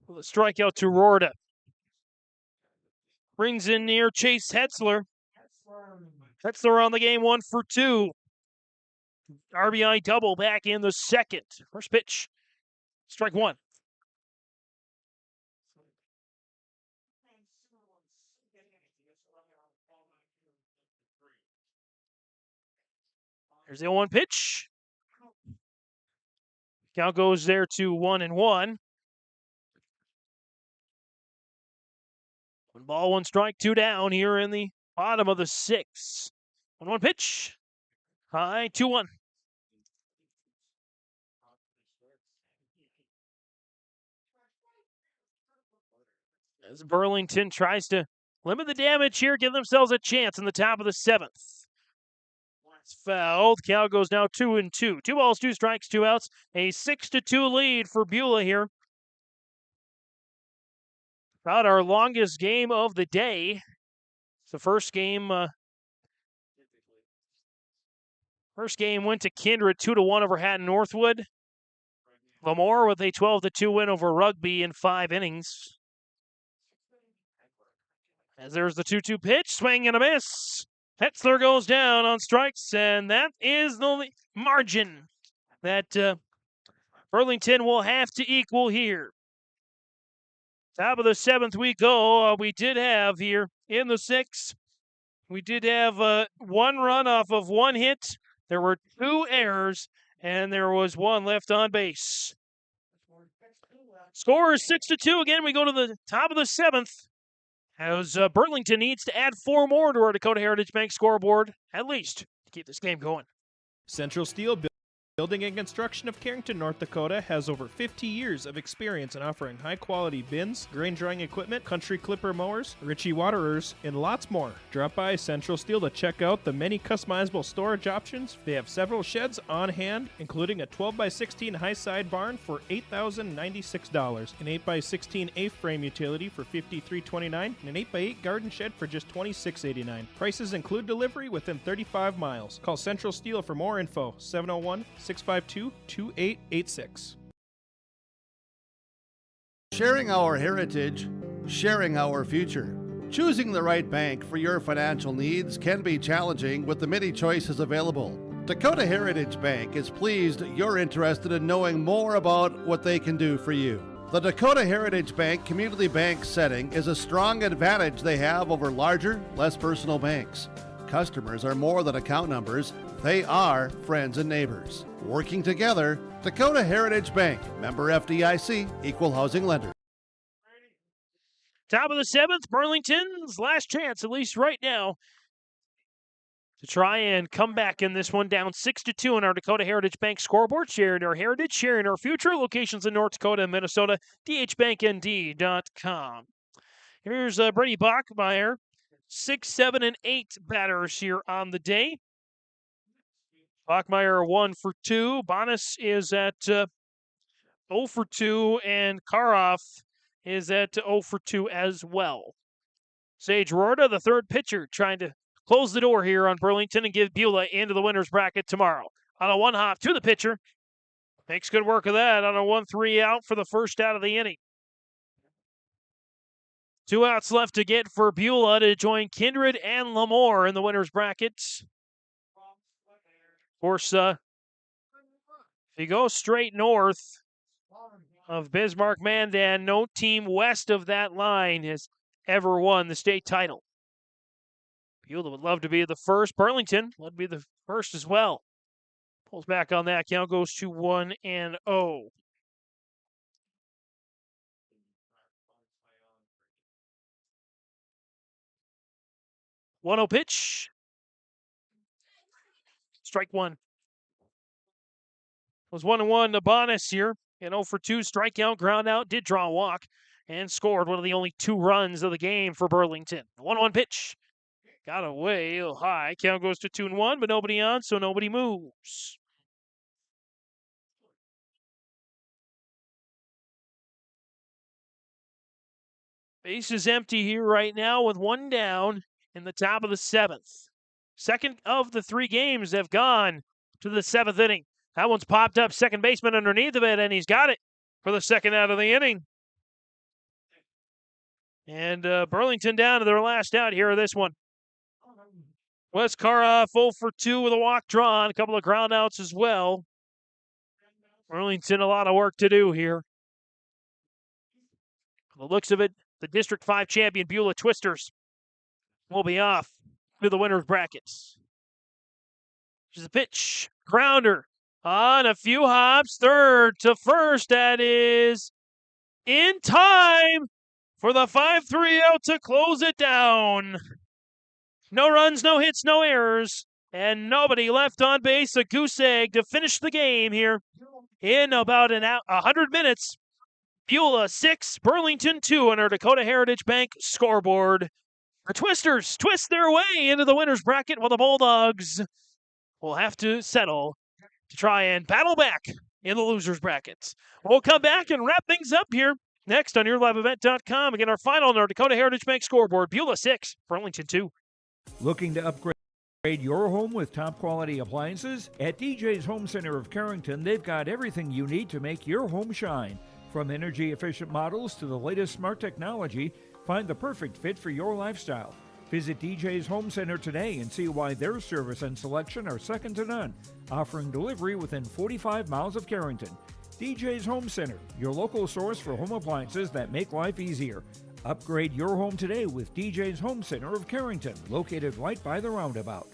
With a strikeout to Rorda. Brings in near Chase Hetzler. That's the run the game, 1 for 2. RBI double back in the second. First pitch, strike one. Here's the 0-1 pitch. Count goes there to 1-1. 1 ball, 1 strike, 2 down here in the bottom of the 6th. 1-1 pitch. High, 2-1. As Burlington tries to limit the damage here, give themselves a chance in the top of the 7th. It's fouled. Cal goes now 2-2. 2 balls, 2 strikes, 2 outs. A 6-2 lead for Beulah here. About our longest game of the day. It's the first game. First game went to Kindred 2-1 over Hatton Northwood. Lemoore with a 12-2 win over Rugby in 5 innings. As there's the 2-2 pitch, swing and a miss. Hetzler goes down on strikes, and that is the margin that Burlington will have to equal here. Top of the 7th we go. We did have here in the 6th, we did have 1 run off of 1 hit. There were 2 errors, and there was 1 left on base. Score is 6-2. Again, we go to the top of the 7th. As Burlington needs to add 4 more to our Dakota Heritage Bank scoreboard, at least, to keep this game going. Central Steel Building and Construction of Carrington, North Dakota has over 50 years of experience in offering high-quality bins, grain drying equipment, country clipper mowers, Ritchie waterers, and lots more. Drop by Central Steel to check out the many customizable storage options. They have several sheds on hand, including a 12x16 high-side barn for $8,096, an 8x16 A-frame utility for $53.29, and an 8x8 garden shed for just $26.89. Prices include delivery within 35 miles. Call Central Steel for more info, 701-652-2886. Sharing our heritage, sharing our future. Choosing the right bank for your financial needs can be challenging with the many choices available. Dakota Heritage Bank is pleased you're interested in knowing more about what they can do for you. The Dakota Heritage Bank community bank setting is a strong advantage they have over larger, less personal banks. Customers are more than account numbers. They are friends and neighbors. Working together, Dakota Heritage Bank, member FDIC, equal housing lender. Top of the 7th, Burlington's last chance, at least right now, to try and come back in this one, down 6-2 on our Dakota Heritage Bank scoreboard. Sharing our heritage, sharing our future. Locations in North Dakota and Minnesota, dhbanknd.com. Here's Brady Bachmeyer. 6, 7, and 8 batters here on the day. Bachmeyer 1 for 2. Bonas is at 0 for 2, and Karoff is at 0 for 2 as well. Sage Rorta, the third pitcher, trying to close the door here on Burlington and give Beulah into the winner's bracket tomorrow. On a 1-hop to the pitcher. Makes good work of that on a 1-3 out for the first out of the inning. 2 outs left to get for Beulah to join Kindred and Lemoore in the winner's bracket. Of course, if you go straight north of Bismarck-Mandan, no team west of that line has ever won the state title. Beulah would love to be the first. Burlington would be the first as well. Pulls back on that. Count goes to 1-0. 1-0 pitch. Strike one. It was 1-1 to Bonas here. An 0 for 2 strikeout, ground out, did draw a walk, and scored one of the only 2 runs of the game for Burlington. 1-1 pitch. Got away a little high. Count goes to 2-1, but nobody on, so nobody moves. Base is empty here right now with 1 down in the top of the 7th. Second of the 3 games have gone to the 7th inning. That one's popped up, second baseman underneath of it, and he's got it for the second out of the inning. And Burlington down to their last out here of this one. Wes Karoff 0 for 2 with a walk drawn, a couple of ground outs as well. Burlington, a lot of work to do here. The looks of it, the District 5 champion Beulah Twisters will be off to the winner's brackets. There's a pitch, grounder on a few hops, third to first. That is in time for the 5-3 out to close it down. No runs, no hits, no errors, and nobody left on base. A goose egg to finish the game here in about 100 minutes. Beulah 6, Burlington 2 on our Dakota Heritage Bank scoreboard. The Twisters twist their way into the winner's bracket while the Bulldogs will have to settle to try and battle back in the loser's brackets. We'll come back and wrap things up here next on YourLiveEvent.com. Again, our final on our Dakota Heritage Bank scoreboard. Beulah 6, Burlington 2. Looking to upgrade your home with top quality appliances? At DJ's Home Center of Carrington, they've got everything you need to make your home shine. From energy efficient models to the latest smart technology, find the perfect fit for your lifestyle. Visit DJ's Home Center today and see why their service and selection are second to none, offering delivery within 45 miles of Carrington. DJ's Home Center, your local source for home appliances that make life easier. Upgrade your home today with DJ's Home Center of Carrington, located right by the roundabout.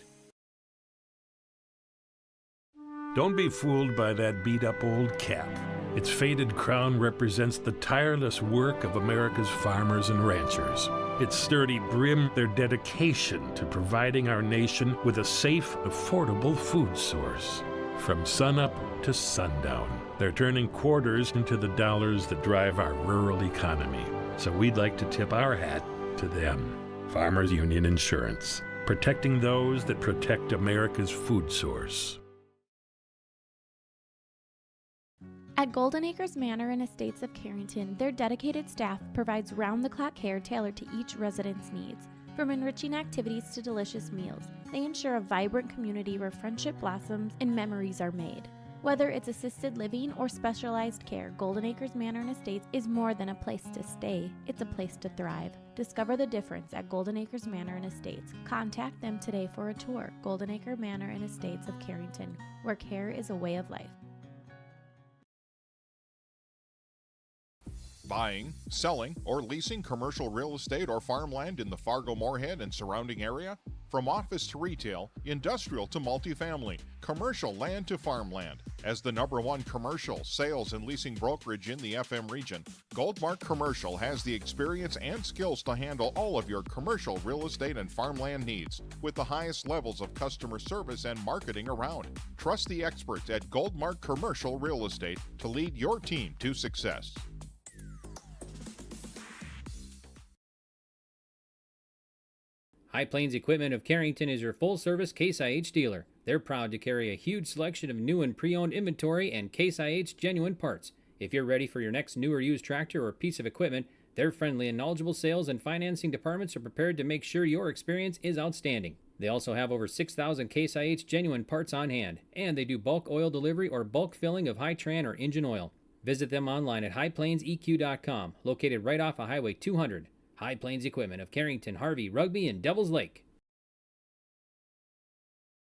Don't be fooled by that beat-up old cap. Its faded crown represents the tireless work of America's farmers and ranchers. Its sturdy brim, their dedication to providing our nation with a safe, affordable food source. From sunup to sundown, they're turning quarters into the dollars that drive our rural economy. So we'd like to tip our hat to them. Farmers Union Insurance, protecting those that protect America's food source. At Golden Acres Manor and Estates of Carrington, their dedicated staff provides round-the-clock care tailored to each resident's needs. From enriching activities to delicious meals, they ensure a vibrant community where friendship blossoms and memories are made. Whether it's assisted living or specialized care, Golden Acres Manor and Estates is more than a place to stay, it's a place to thrive. Discover the difference at Golden Acres Manor and Estates. Contact them today for a tour. Golden Acre Manor and Estates of Carrington, where care is a way of life. Buying, selling, or leasing commercial real estate or farmland in the Fargo-Moorhead and surrounding area? From office to retail, industrial to multifamily, commercial land to farmland. As the #1 commercial sales and leasing brokerage in the FM region, Goldmark Commercial has the experience and skills to handle all of your commercial real estate and farmland needs with the highest levels of customer service and marketing around. Trust the experts at Goldmark Commercial Real Estate to lead your team to success. High Plains Equipment of Carrington is your full-service Case IH dealer. They're proud to carry a huge selection of new and pre-owned inventory and Case IH genuine parts. If you're ready for your next new or used tractor or piece of equipment, their friendly and knowledgeable sales and financing departments are prepared to make sure your experience is outstanding. They also have over 6,000 Case IH genuine parts on hand, and they do bulk oil delivery or bulk filling of Hi-Tran or engine oil. Visit them online at highplainseq.com, located right off of Highway 200. High Plains Equipment of Carrington, Harvey, Rugby, and Devils Lake.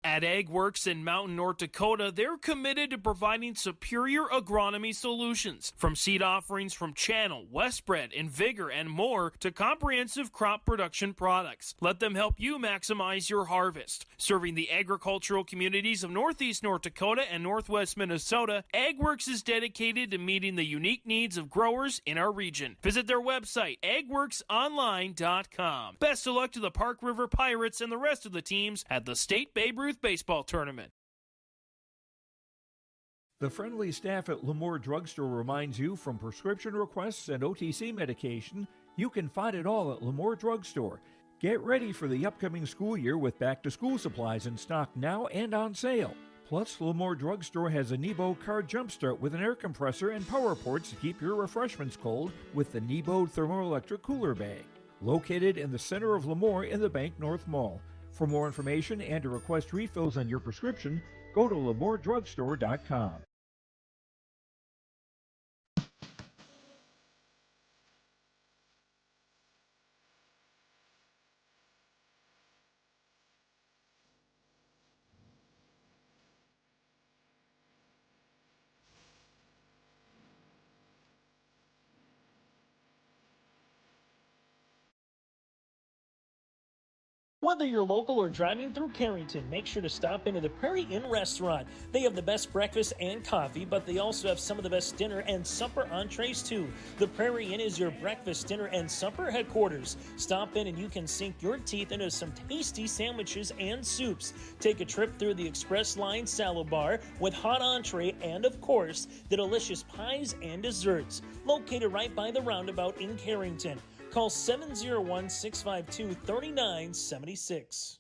At AgWorks in Mountain, North Dakota, they're committed to providing superior agronomy solutions. From seed offerings from Channel, Westbred, and Vigor, and more, to comprehensive crop production products. Let them help you maximize your harvest. Serving the agricultural communities of Northeast North Dakota and Northwest Minnesota, AgWorks is dedicated to meeting the unique needs of growers in our region. Visit their website, agworksonline.com. Best of luck to the Park River Pirates and the rest of the teams at the State Babe Ruth Baseball Tournament. The friendly staff at Lemoore Drugstore reminds you, from prescription requests and OTC medication, you can find it all at Lemoore Drugstore. Get ready for the upcoming school year with back-to-school supplies in stock now and on sale. Plus, Lemoore Drugstore has a Nebo car jumpstart with an air compressor and power ports to keep your refreshments cold with the Nebo thermoelectric cooler bag. Located in the center of Lemoore in the Bank North Mall. For more information and to request refills on your prescription, go to LemooreDrugstore.com. Whether you're local or driving through Carrington, make sure to stop into the Prairie Inn restaurant. They have the best breakfast and coffee, but they also have some of the best dinner and supper entrees too. The Prairie Inn is your breakfast, dinner, and supper headquarters. Stop in and you can sink your teeth into some tasty sandwiches and soups. Take a trip through the Express Line salad bar with hot entree and, of course, the delicious pies and desserts. Located right by the roundabout in Carrington. Call 701-652-3976.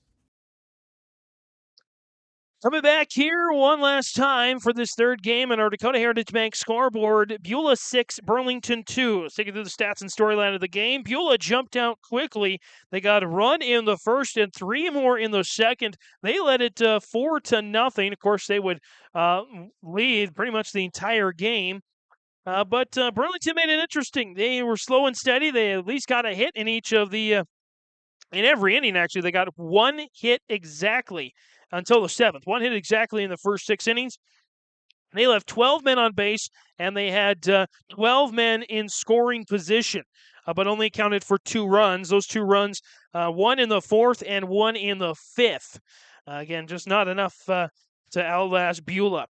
Coming back here one last time for this third game in our Dakota Heritage Bank scoreboard. Beulah 6, Burlington 2. Let's take you through the stats and storyline of the game. Beulah jumped out quickly. They got a run in the first and 3 more in the second. They led it 4-0. Of course, they would lead pretty much the entire game. But Burlington made it interesting. They were slow and steady. They at least got a hit in each of the, in every inning, actually. They got one hit exactly until the 7th. One hit exactly in the first 6 innings. They left 12 men on base, and they had 12 men in scoring position, but only accounted for 2 runs. Those 2 runs, one in the 4th and one in the 5th. Again, just not enough to outlast Beulah.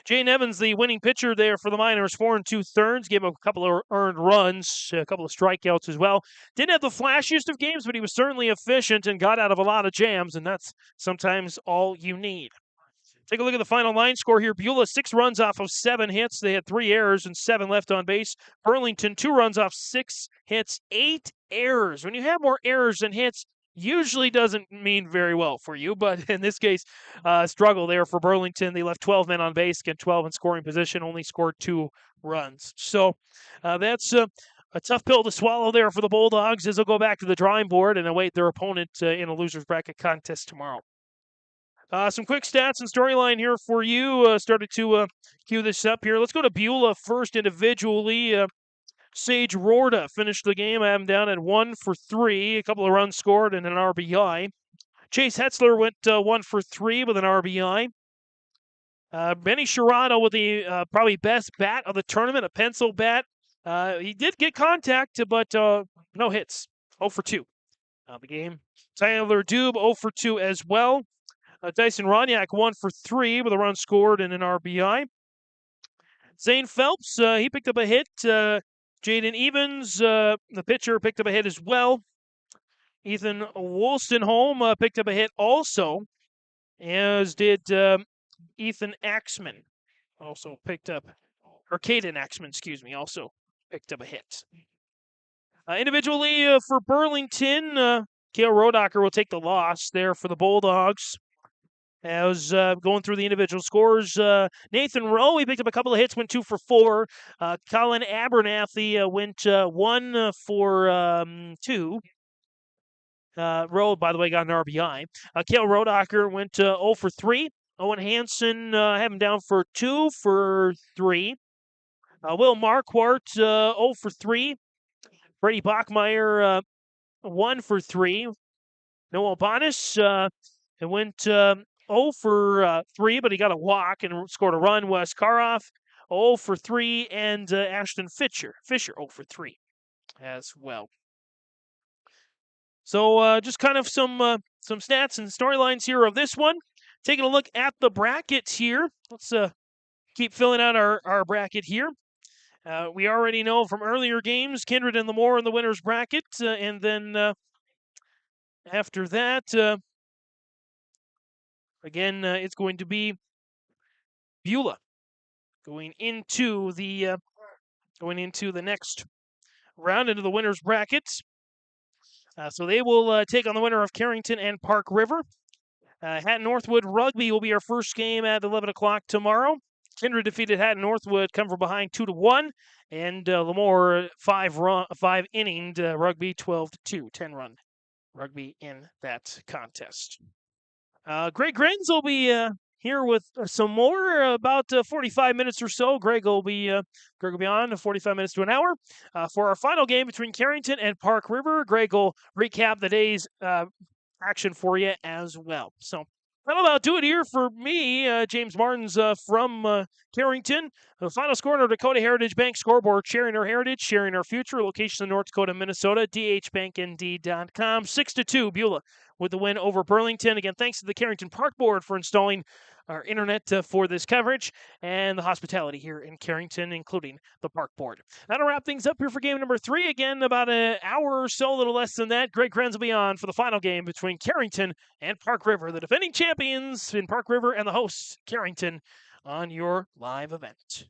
Jane Evans, the winning pitcher there for the Miners, 4 2/3, gave up a couple of earned runs, a couple of strikeouts as well. Didn't have the flashiest of games, but he was certainly efficient and got out of a lot of jams, and that's sometimes all you need. Take a look at the final line score here. Beulah, 6 runs off of 7 hits. They had 3 errors and 7 left on base. Burlington, 2 runs off 6 hits, 8 errors. When you have more errors than hits, usually doesn't mean very well for you, but in this case, struggle there for Burlington. They left 12 men on base, get 12 in scoring position, only scored 2 runs. So that's a tough pill to swallow there for the Bulldogs as they'll go back to the drawing board and await their opponent in a loser's bracket contest tomorrow. Some quick stats and storyline here for you. Started to cue this up here. Let's go to Beulah first individually. Sage Rorda finished the game. I have him down at 1 for 3, a couple of runs scored and an RBI. Chase Hetzler went 1 for 3 with an RBI. Benny Sherrano with the probably best bat of the tournament, a pencil bat. He did get contact, but no hits. 0 for 2. The game. Tyler Dube 0 for 2 as well. Dyson Roniak 1 for 3 with a run scored and an RBI. Zane Phelps, he picked up a hit. Jaden Evans, the pitcher, picked up a hit as well. Ethan Wolstenholme picked up a hit also, as did Ethan Axman. Also picked up, or Caden Axman, also picked up a hit. Individually for Burlington, Kale Rodacher will take the loss there for the Bulldogs. As going through the individual scores, Nathan Rowe, he picked up a couple of hits, went 2 for 4. Colin Abernathy went 1 for 2. Rowe, by the way, got an RBI. Kale Rodacher went 0 for 3. Owen Hansen, have him down for 2 for 3. Will Marquardt, 0 for 3. Brady Bachmeyer, 1 for 3. Noah Bonis, it went 0 for 3, but he got a walk and scored a run. Wes Karoff, 0 for 3, and Ashton Fisher, 0 for 3 as well. So just kind of some stats and storylines here of this one. Taking a look at the brackets here. Let's keep filling out our bracket here. We already know from earlier games, Kindred and Lemoore in the winner's bracket, and then after that, again, it's going to be Beulah going into the next round, into the winner's brackets. So they will take on the winner of Carrington and Park River. Hatton Northwood Rugby will be our first game at 11 o'clock tomorrow. Kindred defeated Hatton Northwood, come from behind 2-1, and Lemoore 5-inning rugby 12-2, 10-run rugby in that contest. Greg Grins will be here with some more, about 45 minutes or so. Greg will be on 45 minutes to an hour for our final game between Carrington and Park River. Greg will recap the day's action for you as well. So that'll about do it here for me, James Martins from Carrington. The final score in our Dakota Heritage Bank scoreboard, sharing our heritage, sharing our future. Location in North Dakota, Minnesota, dhbanknd.com. 6-2, Beulah with the win over Burlington. Again, thanks to the Carrington Park Board for installing our internet for this coverage and the hospitality here in Carrington, including the Park Board. That'll wrap things up here for game number 3. Again, about an hour or so, a little less than that. Greg Krenz will be on for the final game between Carrington and Park River, the defending champions in Park River and the hosts, Carrington, on your live event.